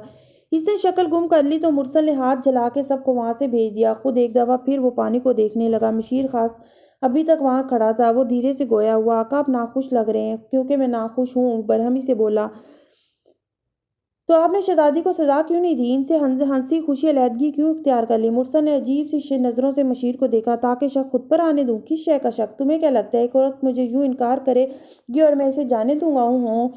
اس نے شکل گم کر لی تو مرسل نے ہاتھ جھلا کے سب کو وہاں سے بھیج دیا۔ خود ایک دفعہ پھر وہ پانی کو دیکھنے لگا۔ مشیر خاص ابھی تک وہاں کھڑا تھا۔ وہ دھیرے سے گویا ہوا، آقا آپ ناخوش لگ رہے ہیں۔ کیونکہ میں ناخوش ہوں، برہمی سے بولا۔ تو آپ نے شہزادی کو سزا کیوں نہیں دی؟ ان سے ہنسی خوشی علیحدگی کیوں اختیار کر لی؟ مرسل نے عجیب سی نظروں سے مشیر کو دیکھا. تاکہ شک خود پر آنے دوں؟ کس شے کا شک؟ تمہیں کیا لگتا ہے ایک عورت مجھے یوں انکار کرے گی اور میں اسے جانے دوں گا؟ ہوں.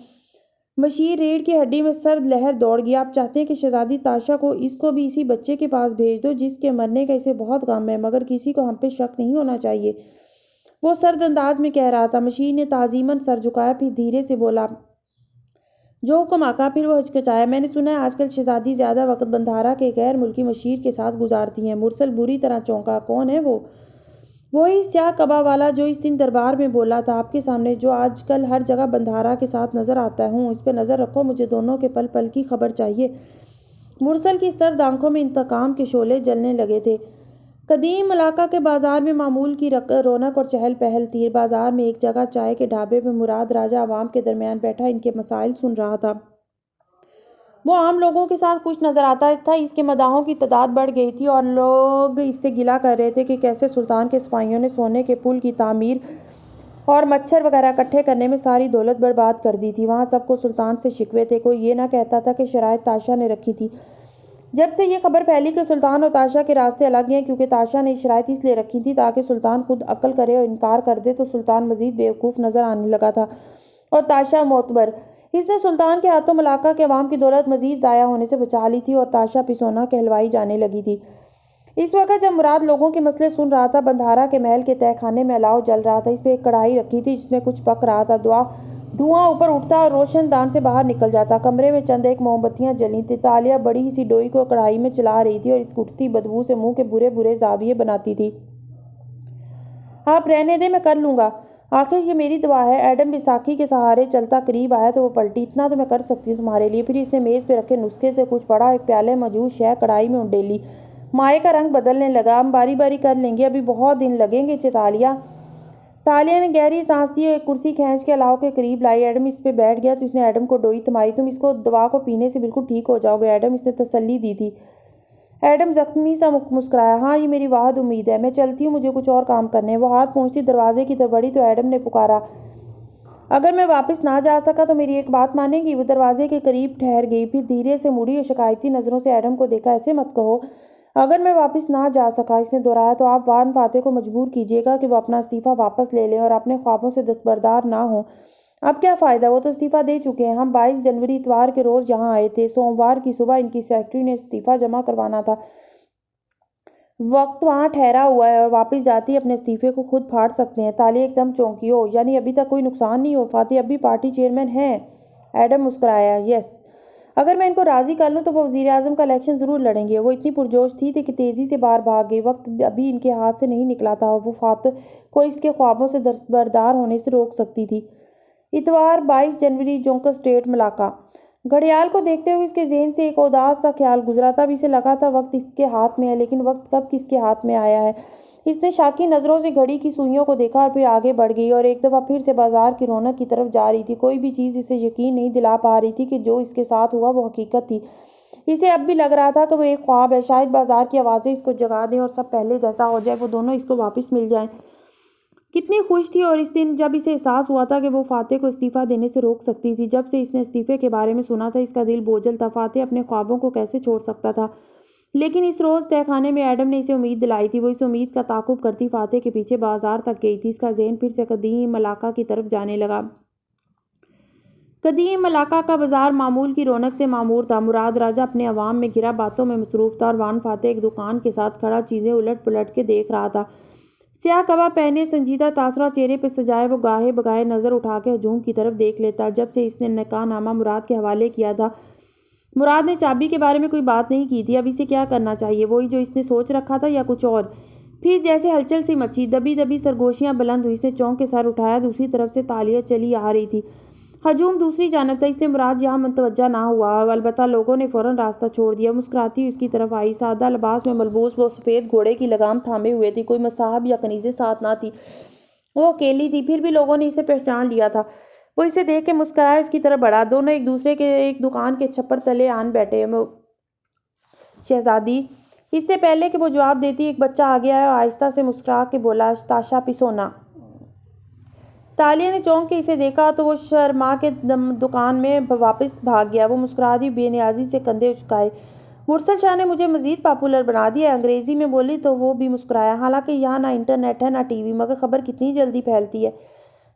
مشیر ریڑھ کی ہڈی میں سرد لہر دوڑ گئی. آپ چاہتے ہیں کہ شہزادی تاشا کو اس کو بھی اسی بچے کے پاس بھیج دو جس کے مرنے کا اسے بہت غم ہے، مگر کسی کو ہم پہ شک نہیں ہونا چاہیے، وہ سرد انداز میں کہہ رہا تھا. مشیر نے تعظیماً سر جھکایا، پھر دھیرے سے بولا، جو حکم آقا. پھر وہ ہچکچایا. میں نے سنا ہے آج کل شہزادی زیادہ وقت بندھارا کے غیر ملکی مشیر کے ساتھ گزارتی ہیں. مرسل بری طرح چونکا. کون ہے وہ؟ وہی سیاہ قبا والا جو اس دن دربار میں بولا تھا آپ کے سامنے، جو آج کل ہر جگہ بندھارا کے ساتھ نظر آتا ہے. ہوں، اس پہ نظر رکھو، مجھے دونوں کے پل پل کی خبر چاہیے. مرسل کی سرد آنکھوں میں انتقام کے شعلے جلنے لگے تھے. قدیم ملاقہ کے بازار میں معمول کی رونق اور چہل پہل تھی. بازار میں ایک جگہ چائے کے ڈھابے پہ مراد راجہ عوام کے درمیان بیٹھا ان کے مسائل سن رہا تھا. وہ عام لوگوں کے ساتھ خوش نظر آتا تھا. اس کے مداحوں کی تعداد بڑھ گئی تھی اور لوگ اس سے گلہ کر رہے تھے کہ کیسے سلطان کے سپاہیوں نے سونے کے پل کی تعمیر اور مچھر وغیرہ اکٹھے کرنے میں ساری دولت برباد کر دی تھی. وہاں سب کو سلطان سے شکوے تھے. کوئی یہ نہ کہتا تھا کہ شرائط تاشا نے رکھی تھی. جب سے یہ خبر پھیلی کہ سلطان اور تاشا کے راستے الگ ہیں، کیونکہ تاشا نے شرائط اس لیے رکھی تھی تاکہ سلطان خود عقل کرے اور انکار کر دے، تو سلطان مزید بیوقوف نظر آنے لگا تھا اور تاشا معتبر. اس نے سلطان کے ہاتھوں ملاقہ کے عوام کی دولت مزید ضائع ہونے سے بچا لی تھی اور تاشا پسونا کہلوائی جانے لگی تھی. اس وقت جب مراد لوگوں کے مسئلے سن رہا تھا، بندھارا کے محل کے تہہ خانے میں الاؤ جل رہا تھا. اس پہ ایک کڑھائی رکھی تھی جس میں کچھ پک رہا تھا. دھواں اوپر اٹھتا اور روشن دان سے باہر نکل جاتا. کمرے میں چند ایک موم بتیاں جلی تھیں. تالیہ بڑی سی ڈوئی کو کڑھائی میں چلا رہی تھی اور اس اٹھتی بدبو سے منہ کے برے برے زاویے بناتی تھی. آپ رہنے دیں، میں کر لوں گا. آخر یہ میری دعا ہے. ایڈم بیساکھی کے سہارے چلتا قریب آیا تو وہ پلٹی. اتنا تو میں کر سکتی ہوں تمہارے لیے. پھر اس نے میز پہ رکھے نسخے سے کچھ پڑھا، ایک پیالے موجود شے کڑھائی میں انڈیلی. مائع کا رنگ بدلنے لگا. ہم باری باری کر لیں گے، ابھی بہت دن لگیں گے. تالیہ نے گہری سانس دی اور ایک کرسی کھینچ کے الاؤ کے قریب لائی. ایڈم اس پہ بیٹھ گیا تو اس نے ایڈم کو ڈوئی تھمائی. تم اس کو دوا کو پینے سے بالکل ٹھیک ہو جاؤ گے ایڈم، اس نے تسلی دی تھی. ایڈم زخمی سا مسکرایا. ہاں، یہ میری واحد امید ہے. میں چلتی ہوں، مجھے کچھ اور کام کرنے ہیں. وہ ہاتھ پہنچتی دروازے کی طرف بڑھی تو ایڈم نے پکارا، اگر میں واپس نہ جا سکا تو میری ایک بات مانیں گی؟ وہ دروازے کے قریب ٹھہر گئی، پھر دھیرے سے مڑی اور شکایتی نظروں سے ایڈم کو دیکھا. ایسے مت کہو. اگر میں واپس نہ جا سکا، اس نے دہرایا، تو آپ وان فاتح کو مجبور کیجیے گا کہ وہ اپنا استعفیٰ واپس لے لیں اور اپنے خوابوں سے دستبردار نہ ہوں. اب کیا فائدہ؟ وہ تو استعفیٰ دے چکے ہیں. ہم 22 جنوری اتوار کے روز یہاں آئے تھے. سوموار کی صبح ان کی سیکرٹری نے استعفیٰ جمع کروانا تھا. وقت وہاں ٹھہرا ہوا ہے اور واپس جاتے ہی اپنے استعفے کو خود پھاڑ سکتے ہیں. تالیہ ایک دم چونکی. ہو، یعنی ابھی تک کوئی نقصان نہیں ہو؟ فاتح اب بھی پارٹی چیئرمین ہیں؟ ایڈم مسکرایا. یس. اگر میں ان کو راضی کر لوں تو وہ وزیر اعظم کا الیکشن ضرور لڑیں گے. وہ اتنی پرجوش تھی کہ تیزی سے باہر بھاگ گئی. وقت ابھی ان کے ہاتھ سے نہیں نکلا تھا اور وہ فاتح کو اس کے خوابوں سے دستبردار ہونے سے روک سکتی تھی. اتوار 22 جنوری جونکر اسٹریٹ ملاقہ. گھڑیال کو دیکھتے ہوئے اس کے ذہن سے ایک اداس سا خیال گزرا. تب اسے لگا تھا وقت اس کے ہاتھ میں ہے، لیکن وقت کب کس کے ہاتھ میں آیا ہے؟ اس نے شاکی نظروں سے گھڑی کی سوئیوں کو دیکھا اور پھر آگے بڑھ گئی اور ایک دفعہ پھر سے بازار کی رونق کی طرف جا رہی تھی. کوئی بھی چیز اسے یقین نہیں دلا پا رہی تھی کہ جو اس کے ساتھ ہوا وہ حقیقت تھی. اسے اب بھی لگ رہا تھا کہ وہ ایک خواب ہے. شاید بازار کی آوازیں اس کو جگا دیں اور سب پہلے جیسا ہو جائے، وہ دونوں اس کو واپس مل جائیں. کتنی خوش تھی اور اس دن جب اسے احساس ہوا تھا کہ وہ فاتح کو استعفیٰ دینے سے روک سکتی تھی. جب سے اس نے استعفے کے بارے میں سنا تھا اس کا دل بوجھل تھا. فاتح اپنے خوابوں کو کیسے چھوڑ سکتا تھا؟ لیکن اس روز تہہ خانے میں ایڈم نے اسے امید دلائی تھی. وہ اس امید کا تعاقب کرتی فاتح کے پیچھے بازار تک گئی تھی. اس کا ذہن پھر سے قدیم ملاقہ کی طرف جانے لگا. قدیم ملاقہ کا بازار معمول کی رونق سے معمور تھا. مراد راجہ اپنے عوام میں گھرا باتوں میں مصروف تھا اور وان فاتح ایک دکان کے ساتھ کھڑا چیزیں الٹ پلٹ کے دیکھ رہا تھا. سیاہ قبا پہنے، سنجیدہ تاثرات چہرے پہ سجائے، وہ گاہے بگاہے نظر اٹھا کے ہجوم کی طرف دیکھ لیتا. جب سے اس نے نکاح نامہ مراد کے حوالے کیا تھا، مراد نے چابی کے بارے میں کوئی بات نہیں کی تھی. اب اسے کیا کرنا چاہیے؟ وہی جو اس نے سوچ رکھا تھا یا کچھ اور؟ پھر جیسے ہلچل سی مچی، دبی دبی سرگوشیاں بلند ہوئی. اس نے چونک کے سر اٹھایا. دوسری طرف سے تالیہ چلی آ رہی تھی. ہجوم دوسری جانب تھا. اس سے مراد یہاں متوجہ نہ ہوا. البتہ لوگوں نے فوراً راستہ چھوڑ دیا. مسکراتی ہوئی اس کی طرف آئی. سادہ لباس میں ملبوس وہ سفید گھوڑے کی لگام تھامے ہوئے تھی. کوئی مصاحب یا کنیزیں ساتھ نہ تھی. وہ اکیلی تھی. پھر بھی لوگوں نے اسے پہچان لیا تھا. وہ اسے دیکھ کے مسکرایا، اس کی طرف بڑھا. دونوں ایک دوسرے کے ایک دکان کے چھپر تلے آن بیٹھے. شہزادی. اس سے پہلے کہ وہ جواب دیتی ایک بچہ آگے آیا اور آہستہ سے مسکرا کے بولا، تاشا پسونا. تالیہ نے چونک کے اسے دیکھا تو وہ شرما کے دکان میں واپس بھاگ گیا۔ وہ مسکراتی بے نیازی سے کندھے اچکائے۔ مرسل شاہ نے مجھے مزید پاپولر بنا دیا ہے، انگریزی میں بولی تو وہ بھی مسکرایا۔ حالانکہ یہاں نہ انٹرنیٹ ہے نہ ٹی وی، مگر خبر کتنی جلدی پھیلتی ہے۔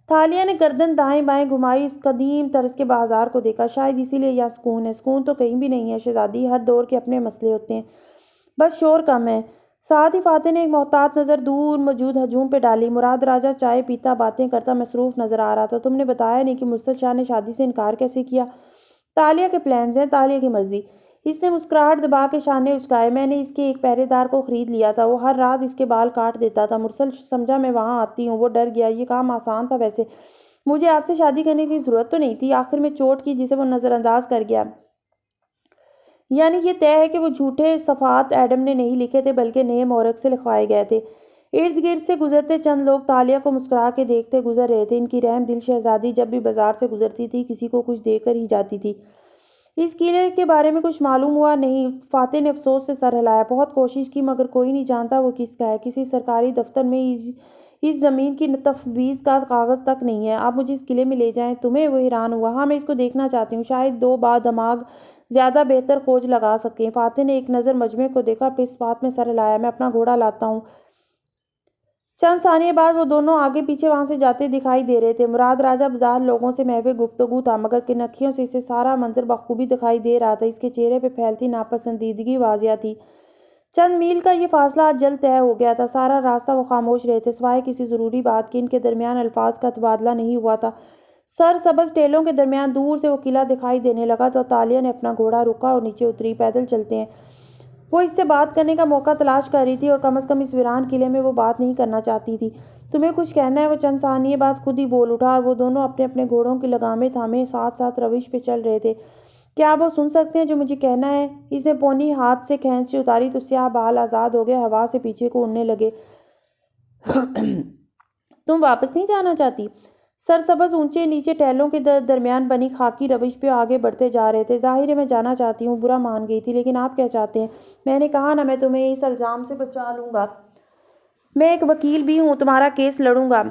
تالیہ نے گردن دائیں بائیں گھمائی، اس قدیم طرز کے بازار کو دیکھا۔ شاید اسی لیے یہاں سکون ہے۔ سکون تو کہیں بھی نہیں ہے شہزادی، ہر دور کے اپنے مسئلے ہوتے ہیں، بس شور کم ہے۔ ساتھ ہی فاتح نے ایک محتاط نظر دور موجود ہجوم پہ ڈالی۔ مراد راجہ چائے پیتا باتیں کرتا مصروف نظر آ رہا تھا۔ تم نے بتایا نہیں کہ مرسل شاہ نے شادی سے انکار کیسے کیا؟ تالیہ کے پلانز ہیں، تالیہ کی مرضی۔ اس نے مسکراہٹ دبا کے شانے اچکائے۔ میں نے اس کے ایک پہرے دار کو خرید لیا تھا، وہ ہر رات اس کے بال کاٹ دیتا تھا۔ مرسل سمجھا میں وہاں آتی ہوں، وہ ڈر گیا۔ یہ کام آسان تھا ویسے، مجھے آپ سے شادی کرنے کی ضرورت تو نہیں تھی۔ آخر میں چوٹ کی جسے وہ نظر انداز کر گیا۔ یعنی یہ طے ہے کہ وہ جھوٹے صفحات ایڈم نے نہیں لکھے تھے بلکہ نئے مورخ سے لکھوائے گئے تھے۔ ارد گرد سے گزرتے چند لوگ تالیہ کو مسکرا کے دیکھتے گزر رہے تھے۔ ان کی رحم دل شہزادی جب بھی بازار سے گزرتی تھی کسی کو کچھ دے کر ہی جاتی تھی۔ اس قلعے کے بارے میں کچھ معلوم ہوا نہیں؟ فاتح نے افسوس سے سر ہلایا۔ بہت کوشش کی مگر کوئی نہیں جانتا وہ کس کا ہے۔ کسی سرکاری دفتر میں اس زمین کی تفویض کا کاغذ تک نہیں ہے۔ آپ مجھے اس قلعے میں لے جائیں تمہیں؟ وہ حیران ہوا۔ ہاں، میں اس کو دیکھنا چاہتی ہوں، شاید دو دماغ زیادہ بہتر کھوج لگا سکیں۔ فاتح نے ایک نظر مجمع کو دیکھا، پھر اس بات میں سر ہلایا۔ میں اپنا گھوڑا لاتا ہوں۔ چند ثانیے بعد وہ دونوں آگے پیچھے وہاں سے جاتے دکھائی دے رہے تھے۔ مراد راجہ بظاہر لوگوں سے محو گفتگو تھا، مگر کنکھیوں سے اسے سارا منظر بخوبی دکھائی دے رہا تھا۔ اس کے چہرے پہ پھیلتی ناپسندیدگی واضح تھی۔ چند میل کا یہ فاصلہ آج جلد طے ہو گیا تھا۔ سارا راستہ وہ خاموش رہے تھے، سوائے کسی ضروری بات کے ان کے درمیان الفاظ کا تبادلہ نہیں ہوا تھا۔ سر سبز ٹیلوں کے درمیان دور سے وہ قلعہ دکھائی دینے لگا تو تالیہ نے اپنا گھوڑا روکا اور نیچے اتری۔ پیدل چلتے ہیں۔ وہ اس سے بات کرنے کا موقع تلاش کر رہی تھی اور کم از کم اس ویران قلعے میں وہ بات نہیں کرنا چاہتی تھی۔ تمہیں کچھ کہنا ہے؟ وہ چند ثانیے بعد خود ہی بول اٹھا اور وہ دونوں اپنے اپنے گھوڑوں کی لگامیں تھامے ساتھ ساتھ روش پہ چل رہے تھے۔ کیا وہ سن سکتے ہیں جو مجھے کہنا ہے؟ اس نے پونی ہاتھ سے کھینچ اتاری تو سیاہ بال آزاد ہو گئے، ہوا سے پیچھے کو اڑنے لگے۔ تم واپس نہیں جانا چاہتی؟ سرسبز اونچے نیچے ٹہلوں کے درمیان بنی خاکی روش پہ آگے بڑھتے جا رہے تھے۔ ظاہر ہے میں جانا چاہتی ہوں، برا مان گئی تھی، لیکن آپ کیا چاہتے ہیں؟ میں نے کہا نا، میں تمہیں اس الزام سے بچا لوں گا۔ میں ایک وکیل بھی ہوں، تمہارا کیس لڑوں گا۔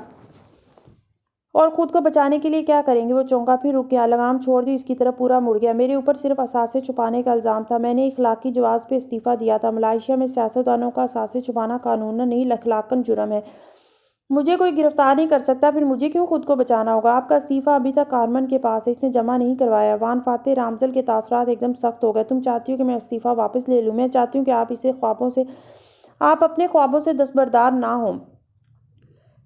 اور خود کو بچانے کے لیے کیا کریں گے؟ وہ چونکا، پھر رک گیا، لگام چھوڑ دی، اس کی طرف پورا مڑ گیا۔ میرے اوپر صرف اثاثے چھپانے کا الزام تھا، میں نے اخلاقی جواز پہ استعفیٰ دیا تھا۔ ملائیشیا میں سیاستدانوں کا اثاثے چھپانا قانوناً نہیں اخلاقاً جرم ہے۔ مجھے کوئی گرفتار نہیں کر سکتا، پھر مجھے کیوں خود کو بچانا ہوگا؟ آپ کا استعفیٰ ابھی تک کارمن کے پاس ہے، اس نے جمع نہیں کروایا۔ وان فاتح رامزل کے تاثرات ایک دم سخت ہو گئے۔ تم چاہتی ہو کہ میں استعفیٰ واپس لے لوں؟ میں چاہتی ہوں کہ آپ اپنے خوابوں سے دستبردار نہ ہوں۔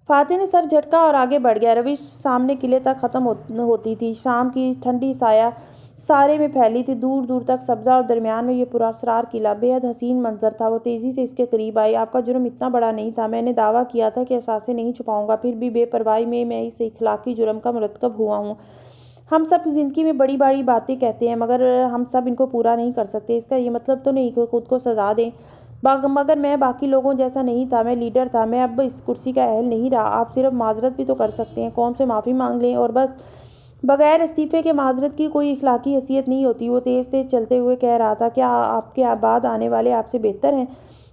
فاتح نے سر جھٹکا اور آگے بڑھ گیا۔ روش سامنے قلعے تک ختم ہوتی تھی۔ شام کی ٹھنڈی سایہ سارے میں پھیلی تھی، دور دور تک سبزہ، اور درمیان میں یہ پراسرار قلعہ۔ بے حد حسین منظر تھا۔ وہ تیزی سے اس کے قریب آئی۔ آپ کا جرم اتنا بڑا نہیں تھا، میں نے دعویٰ کیا تھا کہ اثاثے نہیں چھپاؤں گا، پھر بھی بے پرواہی میں اس اخلاقی جرم کا مرتکب ہوا ہوں۔ ہم سب زندگی میں بڑی بڑی باتیں کہتے ہیں، مگر ہم سب ان کو پورا نہیں کر سکتے۔ اس کا یہ مطلب تو نہیں کہ خود کو سزا دیں، مگر میں باقی لوگوں جیسا نہیں تھا، میں لیڈر تھا، میں اب اس کرسی کا اہل نہیں رہا۔ آپ صرف معذرت بھی تو کر سکتے ہیں، قوم سے معافی مانگ لیں اور بس۔ بغیر استعفے کے معذرت کی کوئی اخلاقی حیثیت نہیں ہوتی۔ وہ تیز تیز چلتے ہوئے کہہ رہا تھا، کیا آپ کے بعد آنے والے آپ سے بہتر ہیں؟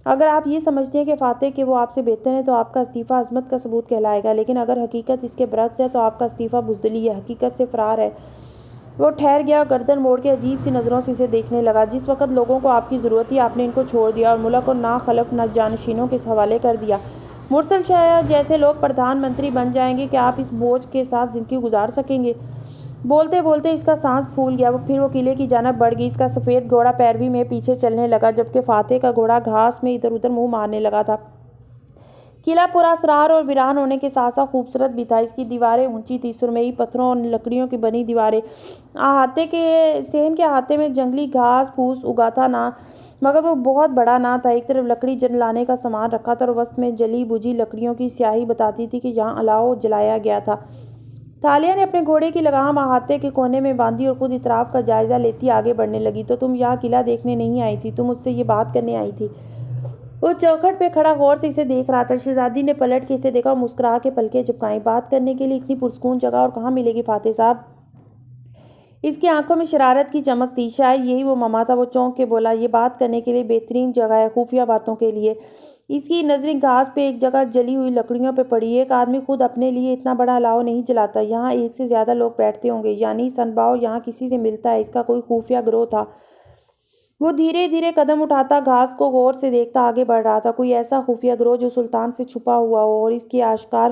اگر آپ یہ سمجھتے ہیں کہ فاتح کہ وہ آپ سے بہتر ہیں تو آپ کا استعفیٰ عظمت کا ثبوت کہلائے گا، لیکن اگر حقیقت اس کے برعکس ہے تو آپ کا استعفیٰ بزدلی ہے، حقیقت سے فرار ہے۔ وہ ٹھہر گیا اور گردن موڑ کے عجیب سی نظروں سے اسے دیکھنے لگا۔ جس وقت لوگوں کو آپ کی ضرورت تھی آپ نے ان کو چھوڑ دیا اور ملک کو ناخلف جانشینوں کے حوالے کر دیا۔ مرسل شاہ جیسے لوگ پردھان منتری بن جائیں گے، کیا آپ اس بوجھ کے ساتھ زندگی گزار سکیں گے؟ بولتے بولتے اس کا سانس پھول گیا۔ پھر وہ قلعے کی جانب بڑھ گئی۔ اس کا سفید گھوڑا پیروی میں پیچھے چلنے لگا، جبکہ فاتح کا گھوڑا گھاس میں ادھر ادھر منہ مارنے لگا تھا۔ قلعہ پراسرار اور ویران ہونے کے ساتھ ساتھ خوبصورت بھی تھا۔ اس کی دیواریں اونچی تھیں، سرمئی پتھروں اور لکڑیوں کی بنی دیواریں۔ صحن کے احاطے میں جنگلی گھاس پھوس اگا تھا، مگر وہ بہت بڑا نہ تھا۔ ایک طرف لکڑی جلانے کا سامان رکھا تھا اور وسط میں جلی بجھی لکڑیوں کی سیاہی بتاتی تھی کہ یہاں الاؤ جلایا گیا تھا۔ تالیہ نے اپنے گھوڑے کی لگام احاطے کے کونے میں باندھی اور خود اطراف کا جائزہ لیتی آگے بڑھنے لگی۔ تو تم یہاں قلعہ دیکھنے نہیں آئی تھی، تم مجھ سے یہ بات کرنے آئی تھی؟ وہ چوکھٹ پہ کھڑا غور سے اسے دیکھ رہا تھا۔ شہزادی نے پلٹ کے اسے دیکھا اور مسکرا کے پلکیں جھپکائیں۔ بات کرنے کے لیے اتنی پرسکون جگہ اور کہاں ملے گی فاتح صاحب؟ اس کی آنکھوں میں شرارت کی چمک تھی۔ شاید یہی وہ ماما تھا۔ وہ چونک کے بولا، یہ بات کرنے کے لیے بہترین جگہ ہے، خفیہ باتوں کے لیے۔ اس کی نظریں گھاس پہ ایک جگہ جلی ہوئی لکڑیوں پہ پڑی۔ ایک آدمی خود اپنے لیے اتنا بڑا الاؤ نہیں جلاتا، یہاں ایک سے زیادہ لوگ بیٹھتے ہوں گے، یعنی سن باؤ یہاں کسی سے ملتا ہے۔ اس کا کوئی خفیہ گروہ تھا۔ وہ دھیرے دھیرے قدم اٹھاتا، گھاس کو غور سے دیکھتا آگے بڑھ رہا تھا۔ کوئی ایسا خفیہ گروہ جو سلطان سے چھپا ہوا ہو اور اس کے آشکار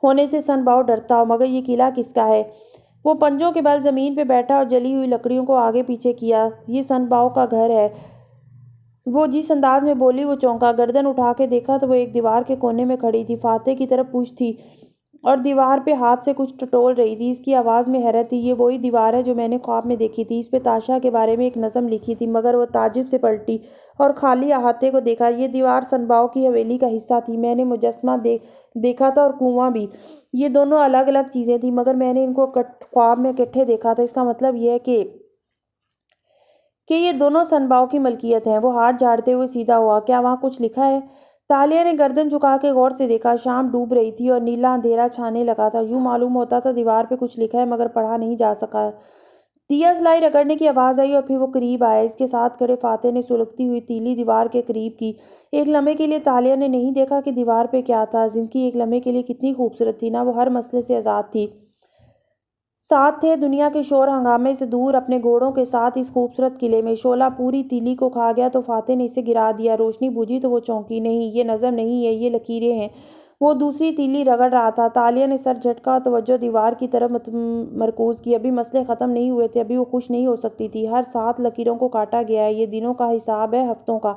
ہونے سے سن باؤ ڈرتا ہو۔ مگر یہ قلعہ کس کا ہے؟ وہ پنجوں کے بل زمین پہ بیٹھا اور جلی ہوئی لکڑیوں کو آگے پیچھے کیا۔ یہ سن باؤ کا گھر ہے، وہ جس انداز میں بولی وہ چونکا۔ گردن اٹھا کے دیکھا تو وہ ایک دیوار کے کونے میں کھڑی تھی، فاتح کی طرف پشت تھی اور دیوار پہ ہاتھ سے کچھ ٹٹول رہی تھی۔ اس کی آواز میں حیرت تھی۔ یہ وہی دیوار ہے جو میں نے خواب میں دیکھی تھی۔ اس پہ تاشا کے بارے میں ایک نظم لکھی تھی، مگر وہ تعجب سے پلٹی اور خالی احاطے کو دیکھا۔ یہ دیوار سن باؤ کی حویلی کا حصہ تھی۔ میں نے مجسمہ دیکھا تھا اور کنواں بھی۔ یہ دونوں الگ الگ چیزیں تھیں، مگر میں نے ان کو خواب میں اکٹھے دیکھا تھا۔ اس کا مطلب یہ ہے کہ یہ دونوں سن باؤ کی ملکیت ہیں۔ وہ ہاتھ جھاڑتے ہوئے سیدھا ہوا۔ کیا وہاں کچھ لکھا ہے؟ تالیہ نے گردن جھکا کے غور سے دیکھا۔ شام ڈوب رہی تھی اور نیلا اندھیرا چھانے لگا تھا۔ یوں معلوم ہوتا تھا دیوار پہ کچھ لکھا ہے، مگر پڑھا نہیں جا سکا۔ دیا سلائی رگڑنے کی آواز آئی اور پھر وہ قریب آیا۔ اس کے ساتھ کھڑے فاتح نے سلگتی ہوئی تیلی دیوار کے قریب کی۔ ایک لمحے کے لیے تالیہ نے نہیں دیکھا کہ دیوار پہ کیا تھا۔ زندگی ایک لمحے کے لیے کتنی خوبصورت تھی نا! وہ ہر مسئلے سے آزاد تھی، ساتھ تھے دنیا کے شور ہنگامے سے دور، اپنے گھوڑوں کے ساتھ اس خوبصورت قلعے میں۔ شعلہ پوری تیلی کو کھا گیا تو فاتح نے اسے گرا دیا۔ روشنی بجھی تو وہ چونکی۔ نہیں، یہ نظم نہیں ہے، یہ لکیریں ہیں۔ وہ دوسری تیلی رگڑ رہا تھا۔ تالیہ نے سر جھٹکا اور توجہ دیوار کی طرف مرکوز کی۔ ابھی مسئلے ختم نہیں ہوئے تھے، ابھی وہ خوش نہیں ہو سکتی تھی۔ ہر 7 لکیروں کو کاٹا گیا ہے۔ یہ دنوں کا حساب ہے، ہفتوں کا۔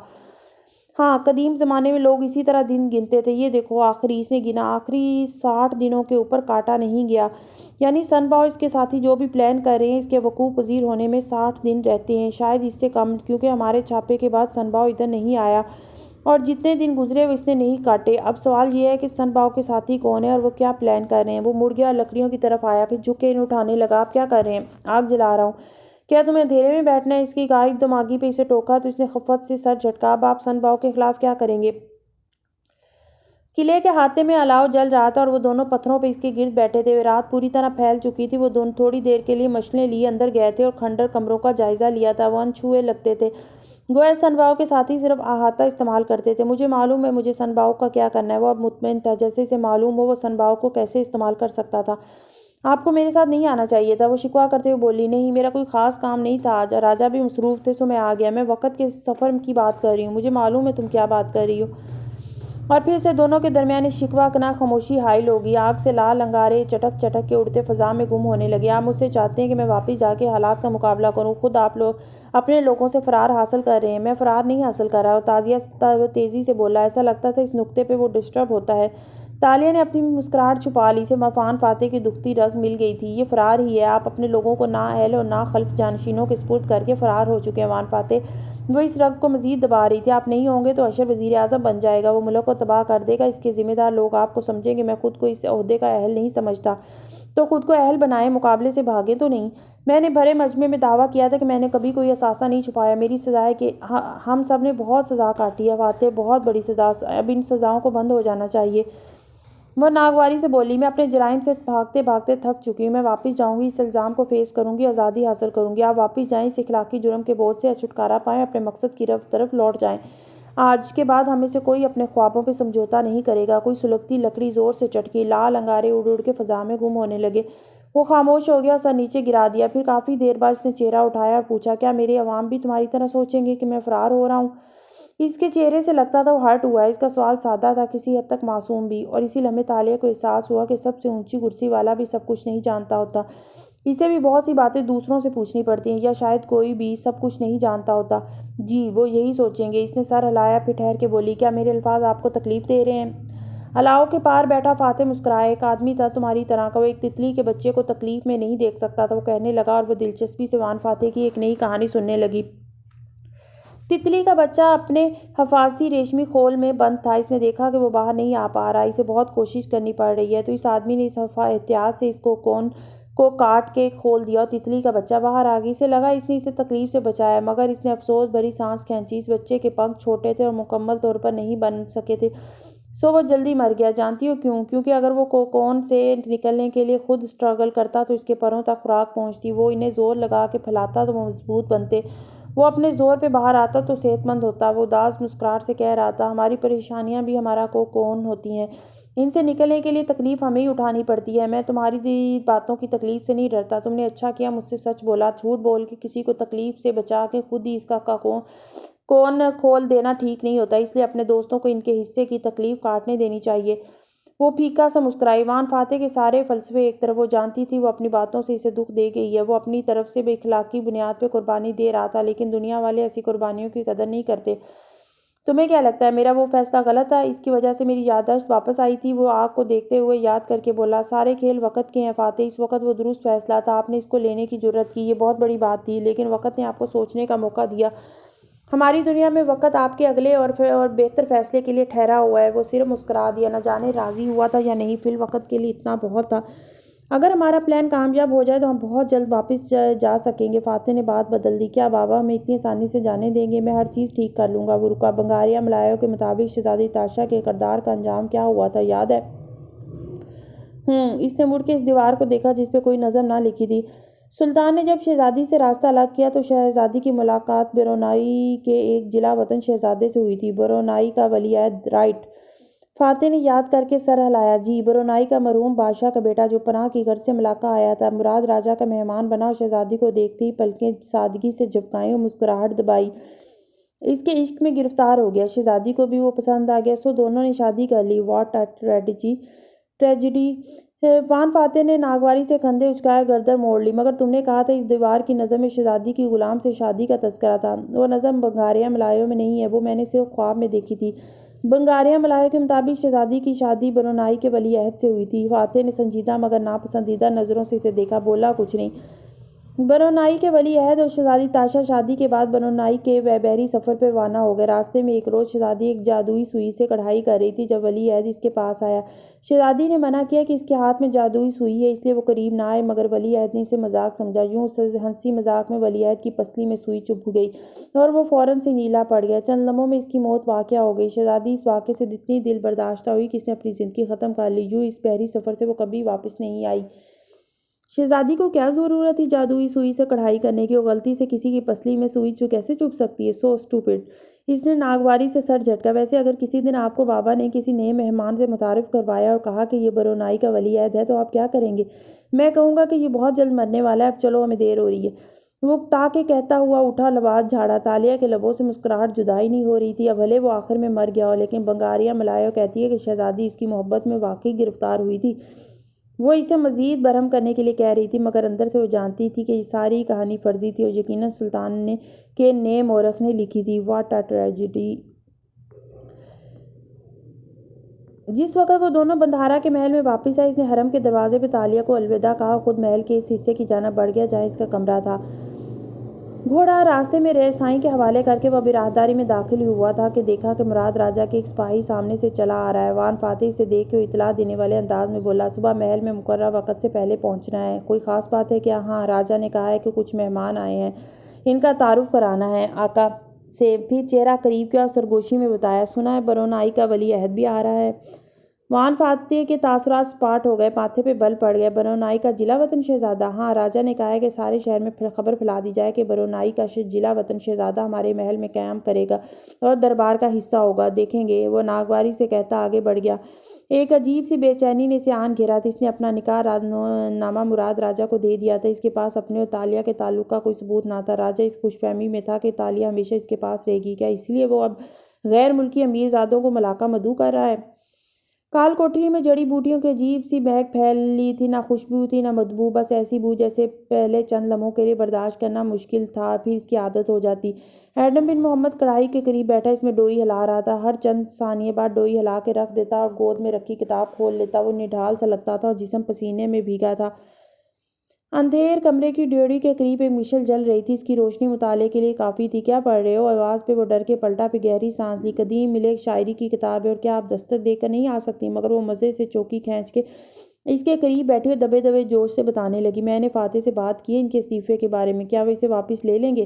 ہاں، قدیم زمانے میں لوگ اسی طرح دن گنتے تھے۔ یہ دیکھو، آخری اس نے گنا، آخری 60 دنوں کے اوپر کاٹا نہیں گیا۔ یعنی سن باؤ اس کے ساتھی جو بھی پلان کر رہے ہیں، اس کے وقوع پذیر ہونے میں 60 دن رہتے ہیں، شاید اس سے کم، کیونکہ ہمارے چھاپے کے بعد سن باؤ ادھر نہیں آیا اور جتنے دن گزرے وہ اس نے نہیں کاٹے۔ اب سوال یہ ہے کہ سن باؤ کے ساتھی کون ہیں اور وہ کیا پلان کر رہے ہیں؟ وہ مڑ گیا اور لکڑیوں کی طرف آیا، پھر جھک کے انہیں اٹھانے لگا۔ آپ کیا کر رہے ہیں؟ آگ جلا رہا ہوں۔ کیا تمہیں اندھیرے میں بیٹھنا ہے؟ اس کی غائب دماغی پہ اسے ٹوکا تو اس نے خفت سے سر جھٹکا۔ اب آپ سن باؤ کے خلاف کیا کریں گے؟ قلعے کے احاطے میں الاؤ جل رہا تھا اور وہ دونوں پتھروں پہ اس کے گرد بیٹھے تھے۔ رات پوری طرح پھیل چکی تھی۔ وہ دونوں تھوڑی دیر کے لیے مشعلیں لیے اندر گئے تھے اور کھنڈر کمروں کا جائزہ لیا تھا۔ وہ انچھوئے لگتے تھے، گویا سن باؤ کے ساتھی صرف احاطہ استعمال کرتے تھے۔ مجھے معلوم ہے مجھے سن باؤ کا کیا کرنا ہے۔ وہ اب مطمئن تھا، جیسے اسے معلوم ہو وہ سن باؤ کو کیسے استعمال کر سکتا تھا۔ آپ کو میرے ساتھ نہیں آنا چاہیے تھا، وہ شکوہ کرتے ہوئے بولی۔ نہیں، میرا کوئی خاص کام نہیں تھا آج، راجا بھی مصروف تھے، سو میں آ گیا۔ میں وقت کے سفر کی بات کر رہی ہوں۔ مجھے معلوم ہے تم کیا بات کر رہی ہو۔ اور پھر سے دونوں کے درمیان ایک شکوہ کناں خاموشی حائل ہو گئی۔ آگ سے لال انگارے چٹک چٹک کے اڑتے فضا میں گم ہونے لگے۔ آپ مجھ سے چاہتے ہیں کہ میں واپس جا کے حالات کا مقابلہ کروں؟ خود آپ لوگ اپنے لوگوں سے فرار حاصل کر رہے ہیں، میں فرار نہیں حاصل کر رہا۔ تازیہ تیزی سے بولا۔ ایسا لگتا تھا اس نکتے پہ وہ ڈسٹرب ہوتا ہے۔ تالیہ نے اپنی مسکراہٹ چھپا لی۔ اسے عفان فاتح کی دکھتی رگ مل گئی تھی۔ یہ فرار ہی ہے، آپ اپنے لوگوں کو نااہل اور ناخلف جانشینوں کے سپرد کر کے فرار ہو چکے ہیں عفان فاتح۔ وہ اس رگ کو مزید دبا رہی تھی۔ آپ نہیں ہوں گے تو اشر وزیر اعظم بن جائے گا، وہ ملک کو تباہ کر دے گا، اس کے ذمہ دار لوگ آپ کو سمجھیں گے۔ میں خود کو اس عہدے کا اہل نہیں سمجھتا، تو خود کو اہل بنائیں، مقابلے سے بھاگیں تو نہیں۔ میں نے بھرے مجمع میں دعویٰ کیا تھا کہ میں نے کبھی کوئی اثاثہ نہیں چھپایا۔ میری سزا ہے کہ ہم سب نے بہت سزا کاٹی ہے فاتح، بہت بڑی سزا۔ اب ان سزاؤں کو بند ہو جانا چاہیے۔ وہ ناگواری سے بولی۔ میں اپنے جرائم سے بھاگتے بھاگتے تھک چکی ہوں۔ میں واپس جاؤں گی، اس الزام کو فیس کروں گی، آزادی حاصل کروں گی۔ آپ واپس جائیں، اس اخلاقی جرم کے بوجھ سے چھٹکارا پائیں، اپنے مقصد کی طرف لوٹ جائیں۔ آج کے بعد ہم میں سے کوئی اپنے خوابوں پہ سمجھوتا نہیں کرے گا۔ کوئی سلگتی لکڑی زور سے چٹکی، لال انگارے اڑ اڑ کے فضا میں گم ہونے لگے۔ وہ خاموش ہو گیا اور سر نیچے گرا دیا۔ پھر کافی دیر بعد اس نے چہرہ اٹھایا اور پوچھا، کیا میرے عوام بھی تمہاری طرح سوچیں گے کہ میں فرار ہو رہا ہوں؟ اس کے چہرے سے لگتا تھا وہ ہرٹ ہوا ہے۔ اس کا سوال سادہ تھا، کسی حد تک معصوم بھی، اور اسی لمحے تالیہ کو احساس ہوا کہ سب سے اونچی کرسی والا بھی سب کچھ نہیں جانتا ہوتا۔ اسے بھی بہت سی باتیں دوسروں سے پوچھنی پڑتی ہیں، یا شاید کوئی بھی سب کچھ نہیں جانتا ہوتا۔ جی، وہ یہی سوچیں گے۔ اس نے سر ہلایا، پھر ٹھہر کے بولی، کیا میرے الفاظ آپ کو تکلیف دے رہے ہیں؟ الاؤ کے پار بیٹھا فاتح مسکرایا۔ ایک آدمی تھا تمہاری طرح کا، وہ ایک تتلی کے بچے کو تکلیف میں نہیں دیکھ سکتا تھا، وہ کہنے لگا، اور وہ دلچسپی سے عفان فاتح کی ایک نئی کہانی سننے لگی۔ تتلی کا بچہ اپنے حفاظتی ریشمی خول میں بند تھا۔ اس نے دیکھا کہ وہ باہر نہیں آ پا رہا، اسے بہت کوشش کرنی پڑ رہی ہے، تو اس آدمی نے اس احتیاط سے اس کو کاٹ کے کھول دیا اور تتلی کا بچہ باہر آ گیا۔ اسے لگا اس نے اسے تکلیف سے بچایا، مگر اس نے افسوس بھری سانس کھینچی۔ اس بچے کے پنکھ چھوٹے تھے اور مکمل طور پر نہیں بن سکے تھے۔ سو وہ جلدی مر گیا۔ جانتی ہو کیوں؟ کیونکہ اگر وہ کون سے نکلنے کے لیے خود اسٹرگل کرتا تو اس کے پروں تک خوراک پہنچتی، وہ انہیں زور لگا کے پھیلاتا تو وہ مضبوط بنتے، وہ اپنے زور پہ باہر آتا تو صحت مند ہوتا۔ وہ اداس مسکراہٹ سے کہہ رہا تھا، ہماری پریشانیاں بھی ہمارا کون ہوتی ہیں، ان سے نکلنے کے لیے تکلیف ہمیں ہی اٹھانی پڑتی ہے۔ میں تمہاری باتوں کی تکلیف سے نہیں ڈرتا، تم نے اچھا کیا مجھ سے سچ بولا۔ جھوٹ بول کے کسی کو تکلیف سے بچا کے خود ہی اس کا کون کھول دینا ٹھیک نہیں ہوتا، اس لیے اپنے دوستوں کو ان کے حصے کی تکلیف کاٹنے دینی چاہیے۔ وہ پھیکا سا مسکرائی۔ وان فاتح کے سارے فلسفے ایک طرف، وہ جانتی تھی وہ اپنی باتوں سے اسے دکھ دے گئی ہے، وہ اپنی طرف سے بے اخلاقی بنیاد پہ قربانی دے رہا تھا، لیکن دنیا والے ایسی قربانیوں کی قدر نہیں کرتے۔ تمہیں کیا لگتا ہے میرا وہ فیصلہ غلط تھا؟ اس کی وجہ سے میری یادداشت واپس آئی تھی۔ وہ آگ کو دیکھتے ہوئے یاد کر کے بولا، سارے کھیل وقت کے ہیں فاتح، اس وقت وہ درست فیصلہ تھا، آپ نے اس کو لینے کی جرت کی، یہ بہت بڑی بات تھی، لیکن وقت نے آپ کو سوچنے کا موقع دیا۔ ہماری دنیا میں وقت آپ کے اگلے اور بہتر فیصلے کے لیے ٹھہرا ہوا ہے۔ وہ صرف مسکرا دیا، نہ جانے راضی ہوا تھا یا نہیں، فی الوقت کے لیے اتنا بہت تھا۔ اگر ہمارا پلان کامیاب ہو جائے تو ہم بہت جلد واپس جا سکیں گے۔ فاتح نے بات بدل دی، کیا بابا ہمیں اتنی آسانی سے جانے دیں گے؟ میں ہر چیز ٹھیک کر لوں گا۔ وہ رکا۔ بنگاریہ ملایو کے مطابق شہزادی تاشا کے کردار کا انجام کیا ہوا تھا یاد ہے؟ اس نے مڑ کے اس دیوار کو دیکھا جس پہ کوئی نظم نہ لکھی تھی۔ سلطان نے جب شہزادی سے راستہ الگ کیا تو شہزادی کی ملاقات برونائی کے ایک جلا وطن شہزادے سے ہوئی تھی۔ برونائی کا ولی عہد، رائٹ؟ فاتح نے یاد کر کے سر ہلایا۔ جی، برونائی کا مرحوم بادشاہ کا بیٹا جو پناہ کی غرض سے ملاقہ آیا تھا، مراد راجہ کا مہمان بنا اور شہزادی کو دیکھتے ہی پلکیں سادگی سے جھپکائیں اور مسکراہٹ دبائی، اس کے عشق میں گرفتار ہو گیا۔ شہزادی کو بھی وہ پسند آ گیا، سو دونوں نے شادی کر لی۔ What a tragedy! وان فاتح نے ناگواری سے کندھے اچکائے، گردن موڑ لی۔ مگر تم نے کہا تھا اس دیوار کی نظم میں شہزادی کی غلام سے شادی کا تذکرہ تھا۔ وہ نظم بنگاریہ ملایو میں نہیں ہے، وہ میں نے صرف خواب میں دیکھی تھی۔ بنگاریہ ملایو کے مطابق شہزادی کی شادی برونائی کے ولی عہد سے ہوئی تھی۔ فاتح نے سنجیدہ مگر ناپسندیدہ نظروں سے اسے دیکھا، بولا کچھ نہیں۔ برونائی کے ولی عہد اور شہزادی تاشا شادی کے بعد برونائی کے بحری سفر پہ روانہ ہو گئے۔ راستے میں ایک روز شہزادی ایک جادوئی سوئی سے کڑھائی کر رہی تھی جب ولی عہد اس کے پاس آیا۔ شہزادی نے منع کیا کہ اس کے ہاتھ میں جادوئی سوئی ہے، اس لیے وہ قریب نہ آئے، مگر ولی عہد نے اسے مذاق سمجھا۔ یوں ہنسی مذاق میں ولی عہد کی پسلی میں سوئی چبھ گئی اور وہ فوراً سے نیلا پڑ گیا۔ چند لمحوں میں اس کی موت واقع ہو گئی۔ شہزادی اس واقعے سے اتنی دل برداشتہ ہوئی کہ اس نے اپنی زندگی ختم کر لی۔ یوں اس بحری سفر سے وہ کبھی واپس نہیں آئی۔ شہزادی کو کیا ضرورت تھی جادوئی سوئی سے کڑھائی کرنے کی؟ وہ غلطی سے کسی کی پسلی میں سوئی کیسے چبھ سکتی ہے؟ سو اسٹوپڈ! اس نے ناگواری سے سر جھٹکا۔ ویسے اگر کسی دن آپ کو بابا نے کسی نئے مہمان سے متعارف کروایا اور کہا کہ یہ برونائی کا ولی عہد ہے تو آپ کیا کریں گے؟ میں کہوں گا کہ یہ بہت جلد مرنے والا ہے، اب چلو ہمیں دیر ہو رہی ہے۔ وہ تاکہ کہتا ہوا اٹھا، لباس جھاڑا۔ تالیہ کے لبوں سے مسکراہٹ جدائی نہیں ہو رہی تھی، اب بھلے وہ آخر میں مر گیا ہو، لیکن بنگاریہ ملایو کہتی ہے کہ شہزادی اس کی محبت میں واقعی گرفتار ہوئی تھی۔ وہ اسے مزید برہم کرنے کے لیے کہہ رہی تھی، مگر اندر سے وہ جانتی تھی کہ یہ ساری کہانی فرضی تھی اور یقیناً سلطان کے نئے مورخ نے لکھی تھی۔ What a tragedy! جس وقت وہ دونوں بندھارا کے محل میں واپس آئے، اس نے حرم کے دروازے پہ تالیہ کو الوداع کہا اور خود محل کے اس حصے کی جانب بڑھ گیا جہاں اس کا کمرہ تھا۔ گھوڑا راستے میں رسائی کے حوالے کر کے وہ راہداری میں داخل ہوا تھا کہ دیکھا کہ مراد راجہ کے ایک سپاہی سامنے سے چلا آ رہا ہے۔ وان فاتح اسے دیکھ کے وہ اطلاع دینے والے انداز میں بولا، صبح محل میں مقررہ وقت سے پہلے پہنچنا ہے۔ کوئی خاص بات ہے کیا؟ ہاں، راجہ نے کہا ہے کہ کچھ مہمان آئے ہیں، ان کا تعارف کرانا ہے آقا سے۔ پھر چہرہ قریب کیا اور سرگوشی میں بتایا، سنا ہے برونائی کا ولی عہد بھی آ رہا ہے۔ وان فاتح کے تاثرات سپاٹ ہو گئے، ماتھے پہ بل پڑ گیا۔ برونائی کا جلا وطن شہزادہ؟ ہاں، راجہ نے کہا ہے کہ سارے شہر میں خبر پھیلا دی جائے کہ برونائی کا جلا وطن شہزادہ ہمارے محل میں قیام کرے گا اور دربار کا حصہ ہوگا، دیکھیں گے۔ وہ ناگواری سے کہتا آگے بڑھ گیا۔ ایک عجیب سی بے چینی نے اسے آن گھیرا تھا۔ اس نے اپنا نکاح نامہ مراد راجہ کو دے دیا تھا۔ اس کے پاس اپنے اور تالیہ کے تعلق کا کوئی ثبوت نہ تھا۔ راجہ اس خوش فہمی میں تھا کہ تالیہ ہمیشہ اس کے پاس رہے گی۔ کیا اس لیے وہ اب غیر ملکی امیر زادوں کو ملاقہ مدعو کر رہا ہے؟ کال کوٹری میں جڑی بوٹیوں کی عجیب سی مہک پھیلی تھی، نہ خوشبو تھی نہ بدبو، بس ایسی بو جیسے پہلے چند لمحوں کے لیے برداشت کرنا مشکل تھا، پھر اس کی عادت ہو جاتی۔ ایڈم بن محمد کڑھائی کے قریب بیٹھا اس میں ڈوئی ہلا رہا تھا، ہر چند ثانیے بعد ڈوئی ہلا کے رکھ دیتا اور گود میں رکھی کتاب کھول لیتا۔ وہ نڈھال سا لگتا تھا اور جسم پسینے میں بھیگا تھا۔ اندھیر کمرے کی ڈیوڑی کے قریب ایک مشل جل رہی تھی، اس کی روشنی مطالعے کے لیے کافی تھی۔ کیا پڑھ رہے ہو؟ آواز پہ وہ ڈر کے پلٹا، پھر گہری سانس لی۔ قدیم ملک شاعری کی کتاب ہے، اور کیا آپ دستک دے کر نہیں آ سکتی؟ مگر وہ مزے سے چوکی کھینچ کے اس کے قریب بیٹھے ہوئے دبے دبے جوش سے بتانے لگی، میں نے فاتح سے بات کی ہے ان کے استعفے کے بارے میں، کیا وہ اسے واپس لے لیں گے؟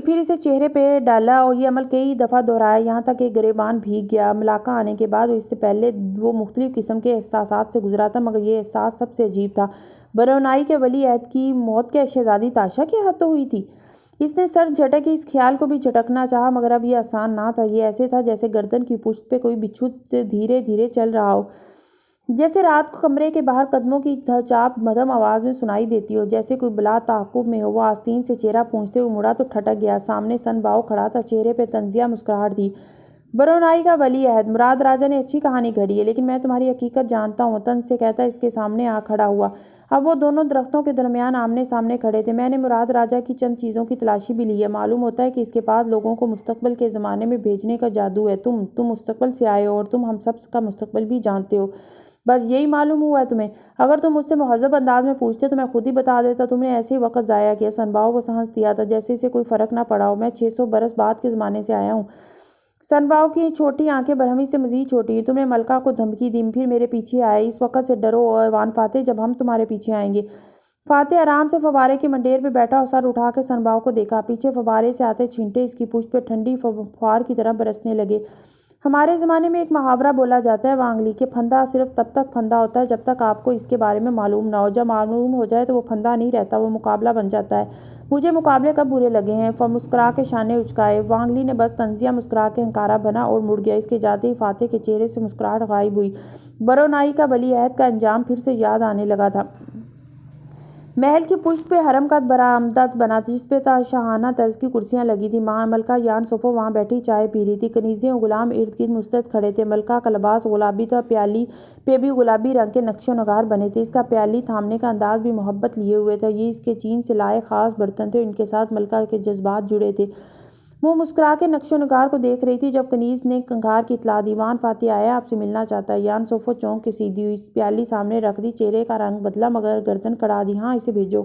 پھر اسے چہرے پہ ڈالا اور یہ عمل کئی دفعہ دہرایا، یہاں تک کہ گریبان بھیگ گیا۔ ملاقہ آنے کے بعد اس سے پہلے وہ مختلف قسم کے احساسات سے گزرا تھا، مگر یہ احساس سب سے عجیب تھا۔ برونائی کے ولی عہد کی موت کیا شہزادی تاشا کے ہاتھوں ہوئی تھی؟ اس نے سر جھٹکی، اس خیال کو بھی جھٹکنا چاہا، مگر اب یہ آسان نہ تھا۔ یہ ایسے تھا جیسے گردن کی پشت پہ کوئی بچھو دھیرے دھیرے چل رہا ہو، جیسے رات کو کمرے کے باہر قدموں کی چاپ مدھم آواز میں سنائی دیتی ہو، جیسے کوئی بلا تعاقب میں ہو۔ وہ آستین سے چہرہ پوچھتے ہوئے مڑا تو ٹھٹک گیا۔ سامنے سن باؤ کھڑا تھا، چہرے پہ طنزیہ مسکراہٹ تھی۔ برونائی کا ولی عہد: مراد راجہ نے اچھی کہانی گھڑی ہے، لیکن میں تمہاری حقیقت جانتا ہوں، طنز سے کہتا اس کے سامنے آ کھڑا ہوا۔ اب وہ دونوں درختوں کے درمیان آمنے سامنے کھڑے تھے۔ میں نے مراد راجہ کی چند چیزوں کی تلاشی بھی لی ہے۔ معلوم ہوتا ہے کہ اس کے پاس لوگوں کو مستقبل کے زمانے میں بھیجنے کا جادو ہے۔ تم مستقبل سے آئے ہو اور تم ہم سب کا مستقبل بھی جانتے ہو۔ بس یہی معلوم ہوا ہے تمہیں؟ اگر تم مجھ سے مہذب انداز میں پوچھتے تو میں خود ہی بتا دیتا۔ تم نے ایسے ہی وقت ضائع کیا۔ سنباؤ کو ہنس دیا تھا، جیسے اسے کوئی فرق نہ پڑا ہو۔ میں 600 برس بعد کے زمانے سے آیا ہوں۔ سنباؤ کی چھوٹی آنکھیں برہمی سے مزید چھوٹی ہیں۔ تم نے ملکہ کو دھمکی دی، پھر میرے پیچھے آئے۔ اس وقت سے ڈرو وان فاتح، جب ہم تمہارے پیچھے آئیں گے۔ فاتح آرام سے فوارے کی منڈیر پہ بیٹھا اور سر اٹھا کے سنباؤ کو دیکھا۔ پیچھے فوارے سے آتے چھینٹے اس کی پشت پہ ٹھنڈی فوار کی طرح برسنے لگے۔ ہمارے زمانے میں ایک محاورہ بولا جاتا ہے وانگلی، کہ پھندا صرف تب تک پھندا ہوتا ہے جب تک آپ کو اس کے بارے میں معلوم نہ ہو۔ جب معلوم ہو جائے تو وہ پھندا نہیں رہتا، وہ مقابلہ بن جاتا ہے۔ مجھے مقابلے کب برے لگے ہیں؟ مسکرا کے شانے اچکائے۔ وانگلی نے بس طنزیہ مسکرا کے ہنکارا بنا اور مڑ گیا۔ اس کے جاتے ہی فاتح کے چہرے سے مسکراہٹ غائب ہوئی۔ برونائی کا ولی عہد کا انجام پھر سے یاد آنے لگا تھا۔ محل کی پشت پہ حرم کا برآمدات بنا تھا، جس پہ شاہانہ طرز کی کرسیاں لگی تھیں۔ ملکہ یان سوفو وہاں بیٹھی چائے پی رہی تھی۔ کنیزیں اور غلام ارد گرد مستعد کھڑے تھے۔ ملکہ کا لباس گلابی تھا، پیالی پہ بھی گلابی رنگ کے نقش و نگار بنے تھے۔ اس کا پیالی تھامنے کا انداز بھی محبت لیے ہوئے تھا۔ یہ اس کے چین سے لائے خاص برتن تھے اور ان کے ساتھ ملکہ کے جذبات جڑے تھے۔ وہ مسکرا کے نقش و نگار کو دیکھ رہی تھی جب کنیز نے کنگھار کی اطلاع دی، وان فاتح آیا، آپ سے ملنا چاہتا ہے۔ یان سوفو چونک کے سیدھی ہوئی، پیالی سامنے رکھ دی، چہرے کا رنگ بدلا مگر گردن کڑا دی۔ ہاں، اسے بھیجو،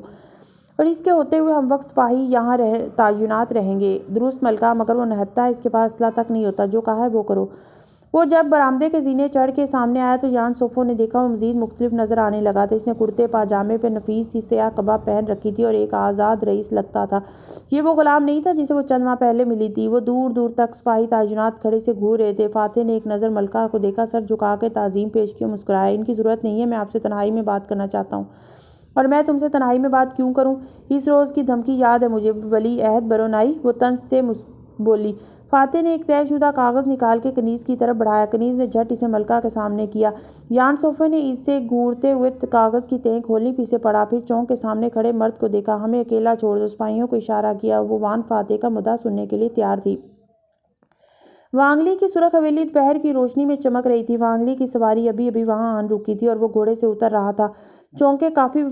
اور اس کے ہوتے ہوئے ہم وقت سپاہی یہاں تعینات رہیں گے۔ درست ملکہ، مگر وہ نہتا ہے، اس کے پاس اسلحہ تک نہیں ہوتا۔ جو کہا ہے وہ کرو۔ وہ جب برآمدے کے زینے چڑھ کے سامنے آیا تو یان سوفو نے دیکھا وہ مزید مختلف نظر آنے لگا تھا۔ اس نے کرتے پاجامے پہ نفیس سی سیاہ قبا پہن رکھی تھی اور ایک آزاد رئیس لگتا تھا۔ یہ وہ غلام نہیں تھا جسے وہ چند ماہ پہلے ملی تھی۔ وہ دور دور تک سپاہی تعینات کھڑے سے گھور رہے تھے۔ فاتح نے ایک نظر ملکہ کو دیکھا، سر جھکا کے تعظیم پیش کی اور مسکرایا۔ ان کی ضرورت نہیں ہے، میں آپ سے تنہائی میں بات کرنا چاہتا ہوں۔ اور میں تم سے تنہائی میں بات کیوں کروں؟ اس روز کی دھمکی یاد ہے مجھے، ولی عہد برونائی، وہ طنز سے بولی۔ فاتح نے ایک طے شدہ کاغذ نکال کے کنیز کی طرف بڑھایا۔ کنیز نے جھٹ اسے ملکہ کے سامنے کیا۔ یان سوفو نے اسے گھورتے ہوئے کاغذ کی تہیں کھولی، پھر اسے پڑھا، پھر چونک کے سامنے کھڑے مرد کو دیکھا۔ ہمیں اکیلا چھوڑ دو، سپاہیوں کو اشارہ کیا۔ وہ وان فاتح کا مدعا سننے کے لیے تیار تھی۔ وانگلی کی سرخ حویلی دوپہر کی روشنی میں چمک رہی تھی۔ وانگلی کی سواری ابھی ابھی وہاں آن رکی تھی اور وہ گھوڑے سے اتر رہا تھا۔ چونکہ کافی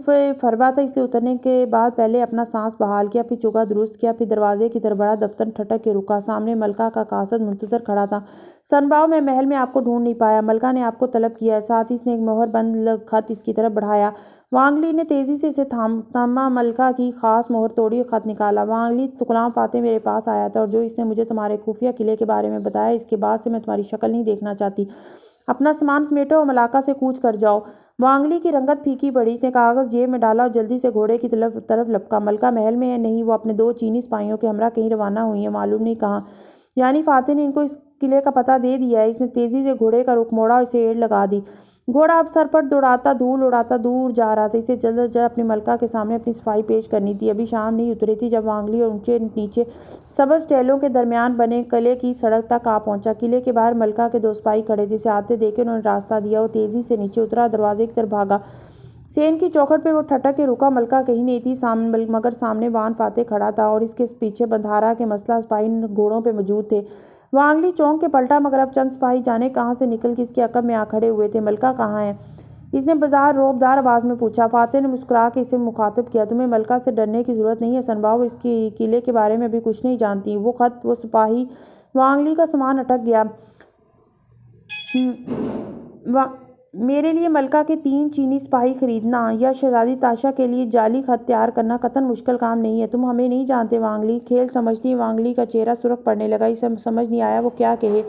فربا تھا، اس لیے اترنے کے بعد پہلے اپنا سانس بحال کیا، پھر چوگا درست کیا، پھر دروازے کی طرف بڑھا۔ دفتر ٹھٹک کے رکا۔ سامنے ملکہ کا قاصد منتظر کھڑا تھا۔ سنباؤ، میں محل میں آپ کو ڈھونڈ نہیں پایا، ملکہ نے آپ کو طلب کیا ہے۔ ساتھ ہی اس نے ایک مہر بند خط اس کی طرف بڑھایا۔ وانگلی نے تیزی سے اسے تھاما، ملکہ کی خاص مہر توڑی اور خط نکالا۔ وانگلی، غلام فاتح میرے پاس آیا تھا اور جو اس نے مجھے تمہارے خفیہ قلعے کے بارے میں بتایا، اس کے بعد سے میں تمہاری شکل نہیں دیکھنا چاہتی۔ اپنا سامان سمیٹو اور ملاقہ سے کوچ کر جاؤ۔ وانگلی کی رنگت پھیکی پڑی۔ اس نے کاغذ جیب میں ڈالا اور جلدی سے گھوڑے کی طرف لپکا۔ ملکہ محل میں ہے نہیں، وہ اپنے 2 چینی سپاہیوں کے ہمراہ کہیں روانہ ہوئی ہیں، معلوم نہیں کہاں۔ یعنی فاتح نے ان کو اس قلعے کا پتہ دے دیا ہے۔ اس نے تیزی سے گھوڑے کا رخ موڑا اور اسے ایڑ لگا دی۔ گھوڑا اب سرپٹ دوڑاتا دھول اڑاتا دور جا رہا تھا۔ اسے جلد از جلد اپنی ملکہ کے سامنے اپنی صفائی پیش کرنی تھی۔ ابھی شام نہیں اتری تھی جب وانگلی اور اونچے نیچے سبز ٹہلوں کے درمیان بنے قلعے کی سڑک تک آ پہنچا۔ قلعے کے باہر ملکہ کے 2 سپاہی کھڑے تھے۔ اسے آتے دیکھ کے انہوں نے راستہ دیا۔ وہ تیزی سے نیچے اترا، دروازے کی طرف بھاگا۔ سین کی چوکھٹ پہ وہ ٹھٹک کے رکا۔ ملکہ کہیں نہیں تھی، مگر سامنے وان فاتح کھڑا تھا اور اس کے پیچھے بندھارا کے مسلح سپاہی گھوڑوں پہ موجود تھے۔ وانگلی چونک کے پلٹا، مگر اب چند سپاہی جانے کہاں سے نکل کے اس کے عقب میں آ کھڑے ہوئے تھے۔ ملکہ کہاں ہے؟ اس نے بظاہر رعبدار آواز میں پوچھا۔ فاتح نے مسکرا کے اسے مخاطب کیا، تمہیں ملکہ سے ڈرنے کی ضرورت نہیں ہے سنباؤ، اس کی قلعے کے بارے میں ابھی کچھ نہیں جانتی۔ وہ خط، وہ سپاہی، وانگلی کا سامان اٹک گیا۔ میرے لیے ملکہ کے 3 چینی سپاہی خریدنا یا شہزادی تاشا کے لیے جعلی خط تیار کرنا قطعاً مشکل کام نہیں ہے۔ تم ہمیں نہیں جانتے وانگلی، کھیل سمجھتی ہیں؟ وانگلی کا چہرہ سرخ پڑنے لگا۔ اسے سمجھ نہیں آیا وہ کیا کہے۔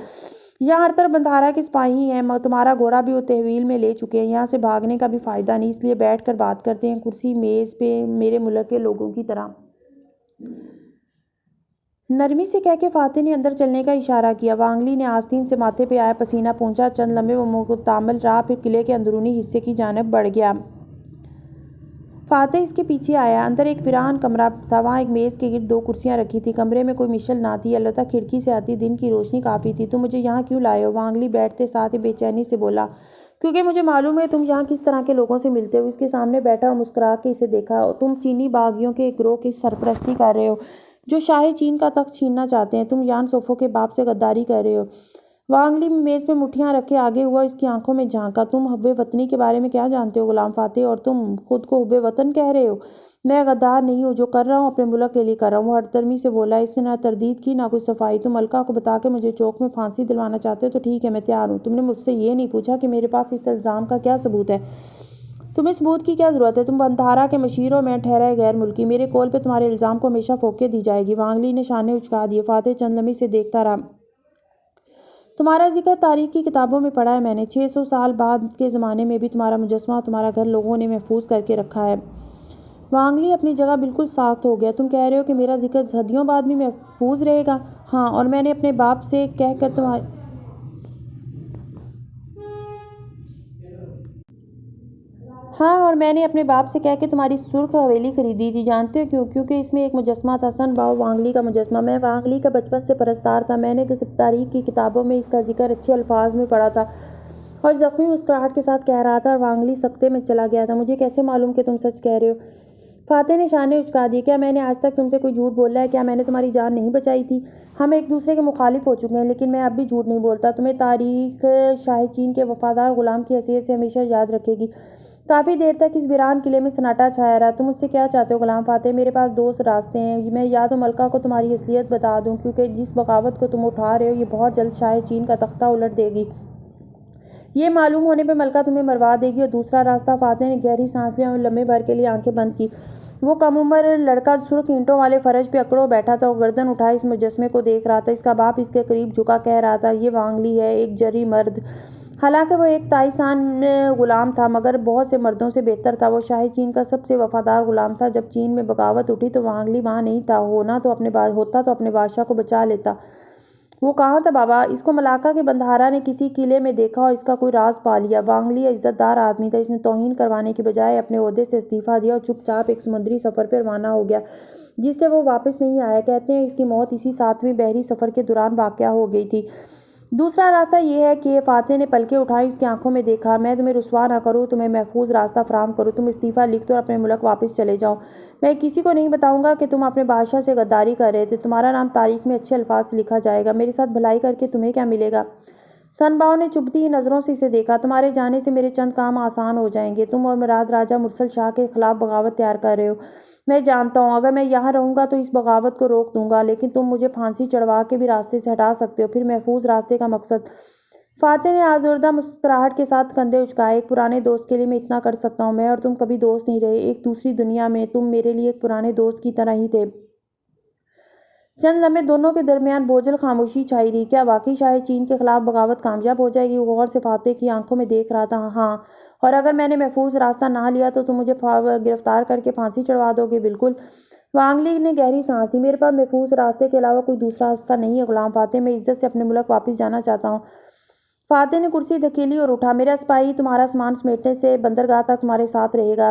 یہاں ہر طرف بندھارا کے سپاہی ہیں، تمہارا گھوڑا بھی وہ تحویل میں لے چکے ہیں، یہاں سے بھاگنے کا بھی فائدہ نہیں، اس لیے بیٹھ کر بات کرتے ہیں، کرسی میز پہ، میرے ملک کے لوگوں کی طرح۔ نرمی سے کہہ کے فاتح نے اندر چلنے کا اشارہ کیا۔ وانگلی نے آستین سے ماتھے پہ آیا پسینہ پونچھا۔ چند لمحے وہ مکمل رہا، پھر قلعے کے اندرونی حصے کی جانب بڑھ گیا۔ فاتح اس کے پیچھے آیا۔ اندر ایک ویران کمرہ تھا۔ وہاں ایک میز کے گرد 2 کرسیاں رکھی تھیں۔ کمرے میں کوئی مشعل نہ تھی، البتہ کھڑکی سے آتی دن کی روشنی کافی تھی۔ تم مجھے یہاں کیوں لائے ہو؟ وانگلی بیٹھتے ساتھ ہی بے چینی سے بولا۔ کیونکہ مجھے معلوم ہے تم یہاں کس طرح کے لوگوں سے ملتے ہو۔ اس کے سامنے بیٹھا اور مسکرا کے اسے دیکھا۔ تم چینی باغیوں کے ایک گروہ کی سرپرستی کر رہے ہو جو شاہ چین کا تخت چھیننا چاہتے ہیں۔ تم یان سوفو کے باپ سے غداری کر رہے ہو۔ وانگلی میز پہ مٹھیاں رکھے آگے ہوا، اس کی آنکھوں میں جھانکا۔ تم حب وطنی کے بارے میں کیا جانتے ہو غلام فاتح، اور تم خود کو حب وطن کہہ رہے ہو؟ میں غدار نہیں ہوں، جو کر رہا ہوں اپنے ملک کے لیے کر رہا ہوں، وہ ہٹدرمی سے بولا۔ اس نے نہ تردید کی نہ کوئی صفائی۔ تم ملکہ کو بتا کے مجھے چوک میں پھانسی دلوانا چاہتے ہو تو ٹھیک ہے، میں تیار ہوں۔ تم نے مجھ سے یہ نہیں پوچھا کہ میرے پاس اس الزام کا کیا ثبوت ہے۔ تمہیں ثبوت کی کیا ضرورت ہے؟ تم بندھارا کے مشیر ہو، میں ٹھہرا غیر ملکی۔ میرے قول پہ تمہارے الزام کو ہمیشہ فوقیت دی جائے گی۔ وانگلی نے شانے اچکا دیے۔ فاتح چند لمحے سے دیکھتا رہا۔ تمہارا ذکر تاریخ کی کتابوں میں پڑھا ہے میں نے۔ 600 سال بعد کے زمانے میں بھی تمہارا مجسمہ اور تمہارا گھر لوگوں نے محفوظ کر کے رکھا ہے۔ وانگلی اپنی جگہ بالکل ساخت ہو گیا۔ تم کہہ رہے ہو کہ میرا ذکر صدیوں بعد بھی محفوظ رہے گا؟ ہاں، اور میں نے اپنے باپ سے کہہ کر تمہاری سرخ حویلی خریدی تھی۔ جانتے ہو کیوں؟ کیونکہ اس میں ایک مجسمہ تھا، سن باؤ وانگلی کا مجسمہ۔ میں وانگلی کا بچپن سے پرستار تھا۔ میں نے تاریخ کی کتابوں میں اس کا ذکر اچھے الفاظ میں پڑھا تھا اور زخمی مسکراہٹ کے ساتھ کہہ رہا تھا، اور وانگلی سکتے میں چلا گیا تھا۔ مجھے کیسے معلوم کہ تم سچ کہہ رہے ہو؟ فاتح نے شانے اچکا دیے۔ کیا میں نے آج تک تم سے کوئی جھوٹ بولا ہے؟ کیا میں نے تمہاری جان نہیں بچائی تھی؟ ہم ایک دوسرے کے مخالف ہو چکے ہیں، لیکن میں اب بھی جھوٹ نہیں بولتا۔ تمہیں تاریخ شاہ چین کے وفادار غلام کی حیثیت سے ہمیشہ یاد رکھے گی۔ کافی دیر تک اس ویران قلعے میں سناٹا چھایا رہا۔ تم مجھ سے کیا چاہتے ہو غلام فاتح؟ میرے پاس 2 راستے ہیں۔ میں یا تو ملکہ کو تمہاری اصلیت بتا دوں، کیونکہ جس بغاوت کو تم اٹھا رہے ہو یہ بہت جلد شاہ چین کا تختہ الٹ دے گی۔ یہ معلوم ہونے پہ ملکہ تمہیں مروا دے گی۔ اور دوسرا راستہ۔ فاتح نے گہری سانس لیا اور لمحے بھر کے لیے آنکھیں بند کی۔ وہ کم عمر لڑکا سرخ اینٹوں والے فرش پہ اکڑوں بیٹھا تھا اور گردن اٹھائے اس مجسمے کو دیکھ رہا تھا۔ اس کا باپ اس کے قریب جھکا کہہ رہا تھا، یہ وانگلی ہے، ایک جری مرد۔ حالانکہ وہ ایک تائیسان غلام تھا، مگر بہت سے مردوں سے بہتر تھا۔ وہ شاہ چین کا سب سے وفادار غلام تھا۔ جب چین میں بغاوت اٹھی تو وانگلی وہاں نہیں تھا۔ ہوتا تو اپنے بادشاہ کو بچا لیتا۔ وہ کہاں تھا بابا؟ اس کو ملاکا کے بندھارا نے کسی قلعے میں دیکھا اور اس کا کوئی راز پا لیا۔ وانگلی عزت دار آدمی تھا۔ اس نے توہین کروانے کی بجائے اپنے عہدے سے استعفیٰ دیا اور چپ چاپ ایک سمندری سفر پہ روانہ ہو گیا، جس سے وہ واپس نہیں آیا۔ کہتے ہیں اس کی موت اسی 7ویں بحری سفر کے دوران واقع ہو گئی تھی۔ دوسرا راستہ یہ ہے کہ فاتح نے پلکیں اٹھائیں، اس کی آنکھوں میں دیکھا، میں تمہیں رسوا نہ کروں، تمہیں محفوظ راستہ فراہم کروں۔ تم استعفیٰ لکھ دو اور اپنے ملک واپس چلے جاؤ۔ میں کسی کو نہیں بتاؤں گا کہ تم اپنے بادشاہ سے غداری کر رہے تھے۔ تمہارا نام تاریخ میں اچھے الفاظ سے لکھا جائے گا۔ میرے ساتھ بھلائی کر کے تمہیں کیا ملے گا؟ سن باؤ نے چبھتی ہوئی نظروں سے اسے دیکھا۔ تمہارے جانے سے میرے چند کام آسان ہو جائیں گے۔ تم اور مراد راجہ مرسل شاہ کے خلاف بغاوت تیار کر رہے ہو، میں جانتا ہوں۔ اگر میں یہاں رہوں گا تو اس بغاوت کو روک دوں گا، لیکن تم مجھے پھانسی چڑھوا کے بھی راستے سے ہٹا سکتے ہو۔ پھر محفوظ راستے کا مقصد؟ فاتح نے آزردہ مسکراہٹ کے ساتھ کندھے اچکائے۔ ایک پرانے دوست کے لیے میں اتنا کر سکتا ہوں۔ میں اور تم کبھی دوست نہیں رہے، ایک دوسری دنیا میں تم میرے لیے ایک پرانے دوست کی طرح ہی تھے۔ چند لمحے دونوں کے درمیان بوجھل خاموشی چھائی رہی۔ کیا واقعی شاہ چین کے خلاف بغاوت کامیاب ہو جائے گی؟ وہ غور سے فاتح کی آنکھوں میں دیکھ رہا تھا۔ ہاں، اور اگر میں نے محفوظ راستہ نہ لیا تو تم مجھے گرفتار کر کے پھانسی چڑھوا دو گے؟ بالکل۔ وانگلی نے گہری سانس لی۔ میرے پاس محفوظ راستے کے علاوہ کوئی دوسرا راستہ نہیں ہے غلام فاتح۔ میں عزت سے اپنے ملک واپس جانا چاہتا ہوں۔ فاتح نے کرسی دھکیلی اور اٹھا۔ میرا سپاہی تمہارا سامان سمیٹنے سے بندرگاہ تک تمہارے ساتھ رہے گا،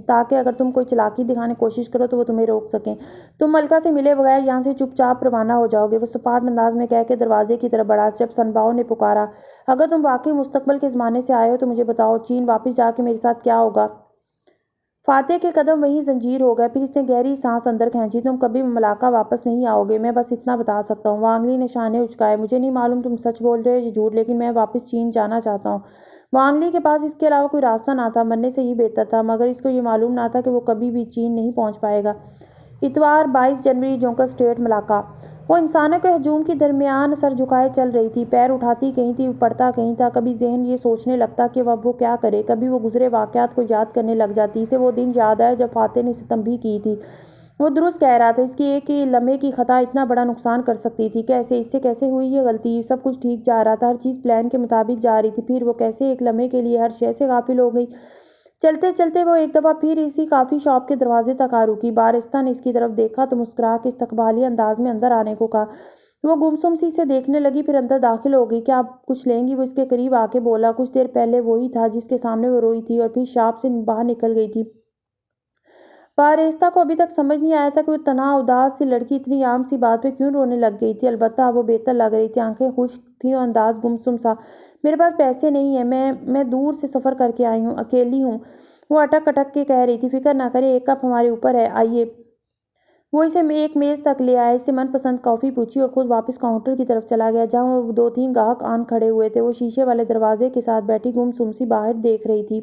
تاکہ اگر تم کوئی چالاکی دکھانے کی کوشش کرو تو وہ تمہیں روک سکیں۔ تم ملکہ سے ملے بغیر یہاں سے چپ چاپ روانہ ہو جاؤ گے، وہ سپاٹ انداز میں کہہ کے دروازے کی طرف بڑھا۔ جب سن باؤ نے پکارا، اگر تم واقعی مستقبل کے زمانے سے آئے ہو تو مجھے بتاؤ، چین واپس جا کے میرے ساتھ کیا ہوگا؟ فاتح کے قدم وہیں زنجیر ہو گئے۔ پھر اس نے گہری سانس اندر کھینچی۔ تم کبھی ملاکا واپس نہیں آؤ گے، میں بس اتنا بتا سکتا ہوں۔ وانگلی نے شانے اچکائے۔ مجھے نہیں معلوم تم سچ بول رہے ہو یا جھوٹ، لیکن میں واپس چین جانا چاہتا ہوں۔ وانگلی کے پاس اس کے علاوہ کوئی راستہ نہ تھا، مرنے سے ہی بہتر تھا، مگر اس کو یہ معلوم نہ تھا کہ وہ کبھی بھی چین نہیں پہنچ پائے گا۔ اتوار 22 جنوری جونگکا اسٹریٹ، ملاکا۔ وہ انسانوں کے ہجوم کے درمیان سر جھکائے چل رہی تھی، پیر اٹھاتی کہیں تھی، پڑتا کہیں تھا۔ کبھی ذہن یہ سوچنے لگتا کہ اب وہ کیا کرے، کبھی وہ گزرے واقعات کو یاد کرنے لگ جاتی۔ اسے وہ دن یاد آیا جب فاتح نے اسے تنبیہ کی تھی۔ وہ درست کہہ رہا تھا، اس کی ایک لمحے کی خطا اتنا بڑا نقصان کر سکتی تھی۔ کیسے؟ اس سے کیسے ہوئی یہ غلطی؟ سب کچھ ٹھیک جا رہا تھا، ہر چیز پلان کے مطابق جا رہی تھی، پھر وہ کیسے ایک لمحے کے لیے ہر شے سے غافل ہو گئی؟ چلتے چلتے وہ ایک دفعہ پھر اسی کافی شاپ کے دروازے تک آ رکی۔ بارستہ نے اس کی طرف دیکھا تو مسکرا کے استقبالی انداز میں اندر آنے کو کہا۔ وہ گمسم سی سے دیکھنے لگی، پھر اندر داخل ہو گئی۔ کیا آپ کچھ لیں گی؟ وہ اس کے قریب آ کے بولا۔ کچھ دیر پہلے وہی تھا جس کے سامنے وہ روئی تھی اور پھر شاپ سے باہر نکل گئی تھی۔ بارستہ کو ابھی تک سمجھ نہیں آیا تھا کہ وہ تنہا اداس سی لڑکی اتنی عام سی بات پہ کیوں رونے لگ گئی تھی۔ البتہ وہ بہتر لگ رہی تھی، آنکھیں خشک تھیں اور انداز گمسم سا۔ میرے پاس پیسے نہیں ہیں، میں دور سے سفر کر کے آئی ہوں، اکیلی ہوں، وہ اٹک اٹک کے کہہ رہی تھی۔ فکر نہ کریں، ایک کپ ہمارے اوپر ہے، آئیے۔ وہ اسے ایک میز تک لے آیا، اس سے من پسند کافی پوچھی اور خود واپس کاؤنٹر کی طرف چلا گیا جہاں وہ 2-3 گاہک آن کھڑے ہوئے تھے۔ وہ شیشے والے دروازے کے ساتھ بیٹھی گمسم سی باہر دیکھ رہی تھی۔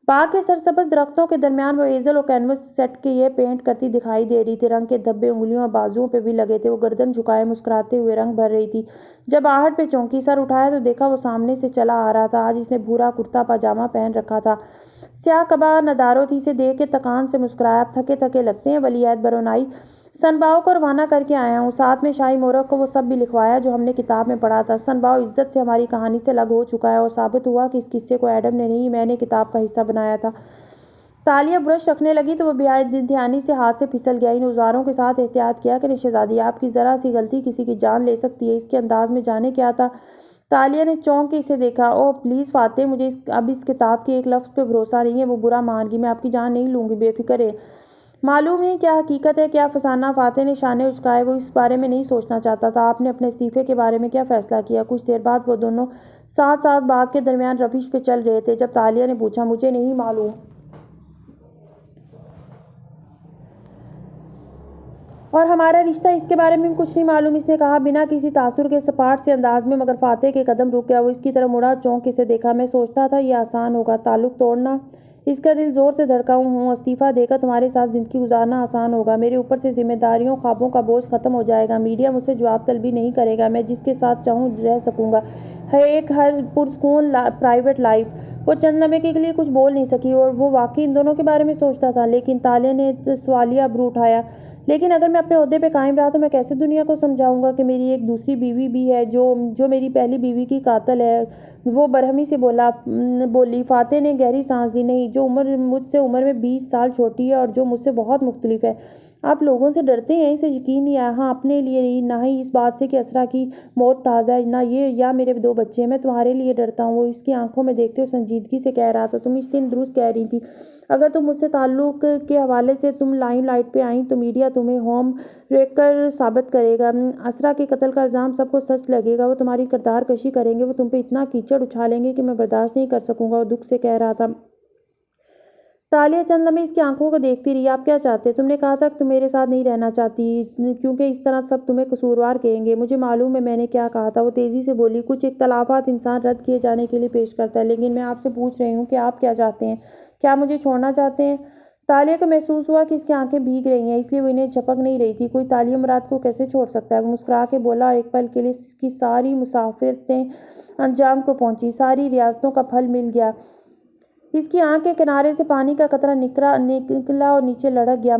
باغ کے سرسبز درختوں کے درمیان وہ ایزل اور کینوس سیٹ کے یہ پینٹ کرتی دکھائی دے رہی تھی۔ رنگ کے دھبے انگلیوں اور بازوؤں پہ بھی لگے تھے۔ وہ گردن جھکائے مسکراتے ہوئے رنگ بھر رہی تھی۔ جب آہٹ پہ چونکی، سر اٹھایا تو دیکھا وہ سامنے سے چلا آ رہا تھا۔ آج اس نے بھورا کرتا پاجامہ پہن رکھا تھا، سیاہ کبا ندارو تھی۔ اسے دیکھ کے تکان سے مسکرایا۔ آپ تھکے تھکے لگتے ہیں ولیعہد برونائی، سنباؤ کو روانہ کر کے آیا ہوں، ساتھ میں شاہی مورخ کو وہ سب بھی لکھوایا جو ہم نے کتاب میں پڑھا تھا۔ سنباؤ عزت سے ہماری کہانی سے الگ ہو چکا ہے اور ثابت ہوا کہ اس قصے کو ایڈم نے نہیں، میں نے کتاب کا حصہ بنایا تھا۔ تالیہ برش رکھنے لگی تو وہ بے دھیانی سے ہاتھ سے پھسل گیا۔ ان اوزاروں کے ساتھ احتیاط کیا کریں شہزادی، آپ کی ذرا سی غلطی کسی کی جان لے سکتی ہے۔ اس کے انداز میں جانے کیا تھا۔ تالیہ نے چونک کے اسے دیکھا۔ اوہ پلیز فاتح، مجھے اب اس کتاب کے ایک لفظ پہ بھروسہ نہیں ہے، وہ برا مان گی، میں آپ کی جان نہیں لوں گی، بے فکر رہیں۔ معلوم نہیں کیا حقیقت ہے، کیا افسانہ۔ فاتح نے شانے اچکائے۔ وہ اس بارے میں نہیں سوچنا چاہتا تھا۔ آپ نے اپنے استعفے کے بارے میں کیا فیصلہ کیا؟ کچھ دیر بعد وہ دونوں ساتھ ساتھ باغ کے درمیان روش پہ چل رہے تھے جب تالیہ نے پوچھا، مجھے نہیں معلوم۔ اور ہمارا رشتہ، اس کے بارے میں بھی کچھ نہیں معلوم، اس نے کہا بنا کسی تاثر کے سپاٹ سے انداز میں۔ مگر فاتح کے قدم رک گیا۔ وہ اس کی طرف مڑا، چونک کے اسے دیکھا۔ میں سوچتا تھا یہ آسان ہوگا، تعلق توڑنا۔ اس کا دل زور سے دھڑکا ہوں، استعفیٰ دے کر تمہارے ساتھ زندگی گزارنا آسان ہوگا، میرے اوپر سے ذمہ داریوں خوابوں کا بوجھ ختم ہو جائے گا، میڈیا مجھ سے جواب طلبی نہیں کرے گا، میں جس کے ساتھ چاہوں رہ سکوں گا، ایک ہر پرسکون پرائیویٹ لائف۔ وہ چند لمحے کے لیے کچھ بول نہیں سکی اور وہ واقعی ان دونوں کے بارے میں سوچتا تھا۔ لیکن تالیہ نے سوالیہ ابرو اٹھایا، لیکن اگر میں اپنے عہدے پہ قائم رہا تو میں کیسے دنیا کو سمجھاؤں گا کہ میری ایک دوسری بیوی بھی ہے جو میری پہلی بیوی کی قاتل ہے؟ وہ برہمی سے بولی۔ فاتح نے گہری سانس لی۔ نہیں، جو مجھ سے عمر میں 20 سال چھوٹی ہے اور جو مجھ سے بہت مختلف ہے۔ آپ لوگوں سے ڈرتے ہیں، اسے یقین نہیں آیا۔ ہاں، اپنے لیے نہیں، نہ ہی اس بات سے کہ اسرا کی موت تازہ ہے، نہ یہ یا میرے 2 بچے ہیں۔ میں تمہارے لیے ڈرتا ہوں، وہ اس کی آنکھوں میں دیکھتے ہوئے سنجیدگی سے کہہ رہا تھا۔ تم اس دن درست کہہ رہی تھی، اگر تم مجھ سے تعلق کے حوالے سے تم لائم لائٹ پہ آئیں تو میڈیا تمہیں ہوم ریکر ثابت کرے گا، اسرا کے قتل کا الزام سب کو سچ لگے گا، وہ تمہاری کردار کشی کریں گے، وہ تم پہ اتنا کیچڑ اچھالیں گے کہ میں برداشت نہیں کر سکوں گا، وہ دکھ سے کہہ رہا تھا۔ تالیہ چند لمحے اس کی آنکھوں کو دیکھتی رہی۔ آپ کیا چاہتے؟ تم نے کہا تھا کہ تم میرے ساتھ نہیں رہنا چاہتی کیونکہ اس طرح سب تمہیں قصوروار کہیں گے۔ مجھے معلوم ہے میں نے کیا کہا تھا، وہ تیزی سے بولی۔ کچھ اختلافات انسان رد کیے جانے کے لیے پیش کرتا ہے، لیکن میں آپ سے پوچھ رہی ہوں کہ آپ کیا چاہتے ہیں؟ کیا مجھے چھوڑنا چاہتے ہیں؟ تالیہ کو محسوس ہوا کہ اس کی آنکھیں بھیگ رہی ہیں، اس لیے وہ انہیں جھپک نہیں رہی تھی۔ کوئی تالیہ مراد کو کیسے چھوڑ سکتا ہے؟ وہ مسکرا کے بولا اور ایک پل کے لیے اس کی ساری مسافرتیں انجام کو پہنچی، ساری ریاستوں کا پھل مل گیا۔ اس کی آنکھ کے کنارے سے پانی کا قطرہ نکلا اور نیچے لڑھک گیا۔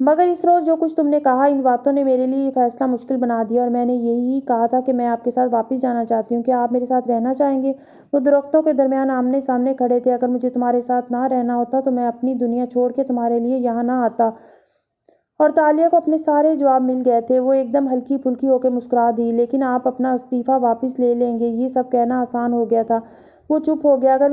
مگر اس روز جو کچھ تم نے کہا، ان باتوں نے میرے لیے یہ فیصلہ مشکل بنا دیا، اور میں نے یہی کہا تھا کہ میں آپ کے ساتھ واپس جانا چاہتی ہوں۔ کیا آپ میرے ساتھ رہنا چاہیں گے؟ وہ درختوں کے درمیان آمنے سامنے کھڑے تھے۔ اگر مجھے تمہارے ساتھ نہ رہنا ہوتا تو میں اپنی دنیا چھوڑ کے تمہارے لیے یہاں نہ آتا۔ اور تالیہ کو اپنے سارے جواب مل گئے تھے۔ وہ ایک دم ہلکی پھلکی ہو کے مسکرا دی۔ لیکن آپ اپنا استعفیٰ واپس لے لیں گے؟ یہ سب کہنا آسان ہو گیا تھا۔ وہ چپ ہو گیا۔ اگر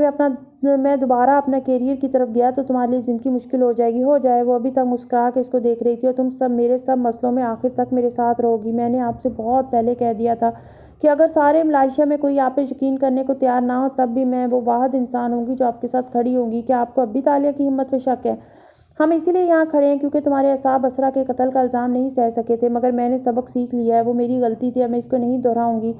میں دوبارہ اپنا کیریئر کی طرف گیا تو تمہارے لیے زندگی مشکل ہو جائے گی۔ ہو جائے۔ وہ ابھی تک مسکرا کے اس کو دیکھ رہی تھی۔ اور تم سب میرے سب مسئلوں میں آخر تک میرے ساتھ رہو گی۔ میں نے آپ سے بہت پہلے کہہ دیا تھا کہ اگر سارے ملائشیا میں کوئی آپ پہ یقین کرنے کو تیار نہ ہو تب بھی میں وہ واحد انسان ہوں گی جو آپ کے ساتھ کھڑی ہوں گی۔ کیا آپ کو اب بھی تالیہ کی ہمت پہ شک ہے؟ ہم اسی لیے یہاں کھڑے ہیں کیونکہ تمہارے اعصاب اسرا کے قتل کا الزام نہیں سہ سکے تھے، مگر میں نے سبق سیکھ لیا ہے، وہ میری غلطی تھی، اب میں اس کو نہیں دہراؤں گی۔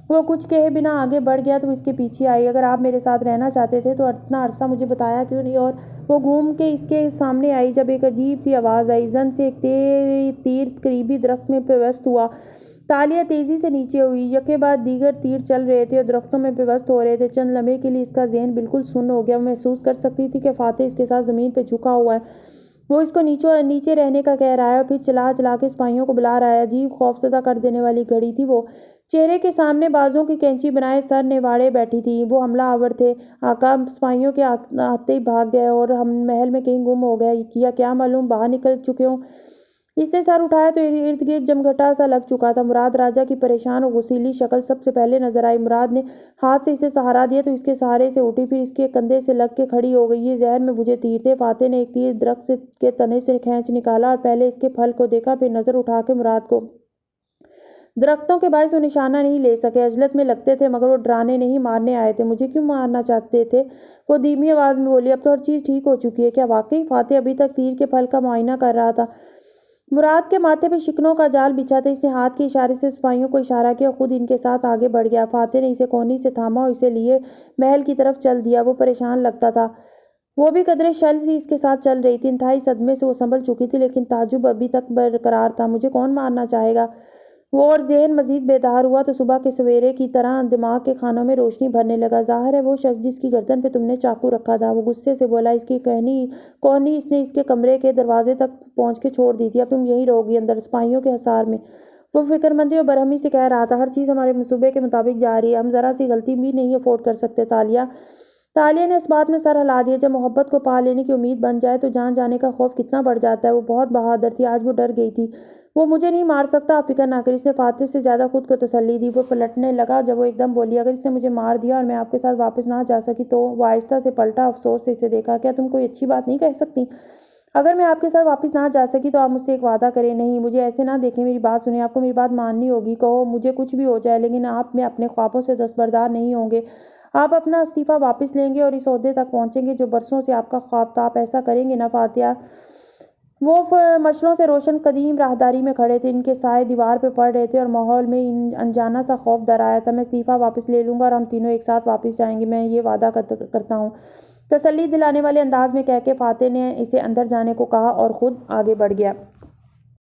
وہ کچھ کہے بنا آگے بڑھ گیا تو وہ اس کے پیچھے آئی۔ اگر آپ میرے ساتھ رہنا چاہتے تھے تو اتنا عرصہ مجھے بتایا کیوں نہیں؟ اور وہ گھوم کے اس کے سامنے آئی جب ایک عجیب سی آواز آئی۔ زن سے ایک تیر قریبی درخت میں پیوست ہوا۔ تالیہ تیزی سے نیچے ہوئی۔ یکے بعد دیگر تیر چل رہے تھے اور درختوں میں پیوست ہو رہے تھے۔ چند لمحے کے لیے اس کا ذہن بالکل سن ہو گیا۔ وہ محسوس کر سکتی تھی کہ فاتح اس کے ساتھ زمین پہ جھکا ہوا ہے۔ وہ اس کو نیچے رہنے کا کہہ رہا ہے اور پھر چلا چلا کے سپاہیوں کو بلا رہا ہے۔ عجیب خوفزدہ کر دینے والی گھڑی تھی وہ۔ چہرے کے سامنے بازوں کی کینچی بنائے سر نواڑے بیٹھی تھی۔ وہ حملہ آور تھے۔ آقا سپاہیوں کے آتے ہی بھاگ گئے اور ہم محل میں کہیں گم ہو گئے یا کیا معلوم باہر نکل چکے ہوں۔ اس نے سر اٹھایا تو ارد گرد جمگھٹا سا لگ چکا تھا۔ مراد راجہ کی پریشان اور غصیلی شکل سب سے پہلے نظر آئی۔ مراد نے ہاتھ سے اسے سہارا دیا تو اس کے سہارے سے اٹھی، پھر اس کے کندھے سے لگ کے کھڑی ہو گئی۔ یہ زہر میں بجھے تیر تھے۔ فاتح نے ایک تیر درخت کے تنے سے کھینچ نکالا اور پہلے اس کے پھل کو دیکھا، پھر نظر اٹھا کے مراد کو۔ درختوں کے باعث وہ نشانہ نہیں لے سکے، عجلت میں لگتے تھے، مگر وہ ڈرانے نہیں مارنے آئے تھے۔ مجھے کیوں مارنا چاہتے تھے؟ وہ دھیمی آواز میں بولی۔ اب تو ہر چیز ٹھیک ہو چکی ہے۔ کیا واقعی؟ فاتح ابھی تک تیر کے پھل کا معائنہ کر رہا تھا۔ مراد کے ماتھے پہ شکنوں کا جال بچھا تھا۔ اس نے ہاتھ کے اشارے سے سپاہیوں کو اشارہ کیا اور خود ان کے ساتھ آگے بڑھ گیا۔ فاتح نے اسے کونی سے تھاما اور اسے لیے محل کی طرف چل دیا۔ وہ پریشان لگتا تھا۔ وہ بھی قدرے شل سی اس کے ساتھ چل رہی تھی۔ انتہائی صدمے سے وہ سنبھل چکی تھی، لیکن تعجب ابھی تک برقرار تھا۔ مجھے کون مارنا چاہے گا؟ وہ اور ذہن مزید بیدار ہوا تو صبح کے سویرے کی طرح دماغ کے خانوں میں روشنی بھرنے لگا۔ ظاہر ہے وہ شخص جس کی گردن پہ تم نے چاقو رکھا تھا۔ وہ غصے سے بولا۔ اس کی کہنی اس نے اس کے کمرے کے دروازے تک پہنچ کے چھوڑ دی تھی۔ اب تم یہیں رہو گی، اندر سپاہیوں کے حصار میں۔ وہ فکرمندی اور برہمی سے کہہ رہا تھا۔ ہر چیز ہمارے منصوبے کے مطابق جا رہی ہے، ہم ذرا سی غلطی بھی نہیں افورڈ کر سکتے۔ تالیہ نے اس بات میں سر ہلا دیا۔ جب محبت کو پا لینے کی امید بن جائے تو جان جانے کا خوف کتنا بڑھ جاتا ہے۔ وہ بہت بہادر تھی، آج وہ ڈر گئی تھی۔ وہ مجھے نہیں مار سکتا، آپ فکر نہ کریں، اس نے فاتح سے زیادہ خود کو تسلی دی۔ وہ پلٹنے لگا جب وہ ایک دم بولی، اگر اس نے مجھے مار دیا اور میں آپ کے ساتھ واپس نہ جا سکی تو؟ وہ آہستہ سے پلٹا، افسوس سے اسے دیکھا۔ کیا تم کوئی اچھی بات نہیں کہہ سکتی؟ اگر میں آپ کے ساتھ واپس نہ جا سکی تو آپ مجھ سے ایک وعدہ کریں۔ نہیں، مجھے ایسے نہ دیکھیں، میری بات سنیں، آپ کو میری بات ماننی ہوگی۔ کہو مجھے کچھ بھی ہو جائے، لیکن آپ میں اپنے خوابوں سے دستبردار نہیں ہوں گے۔ آپ اپنا استعفیٰ واپس لیں گے اور اس عہدے تک پہنچیں گے جو برسوں سے آپ کا خواب تھا۔ آپ ایسا کریں گے نا فاتحہ؟ وہ مشلوں سے روشن قدیم راہداری میں کھڑے تھے۔ ان کے سائے دیوار پہ پڑ رہے تھے اور ماحول میں انجانا سا خوف در آیا تھا۔ میں استعفیٰ واپس لے لوں گا اور ہم تینوں ایک ساتھ واپس جائیں گے، میں یہ وعدہ کرتا ہوں، تسلی دلانے والے انداز میں کہہ کے فاتح نے اسے اندر جانے کو کہا اور خود آگے بڑھ گیا۔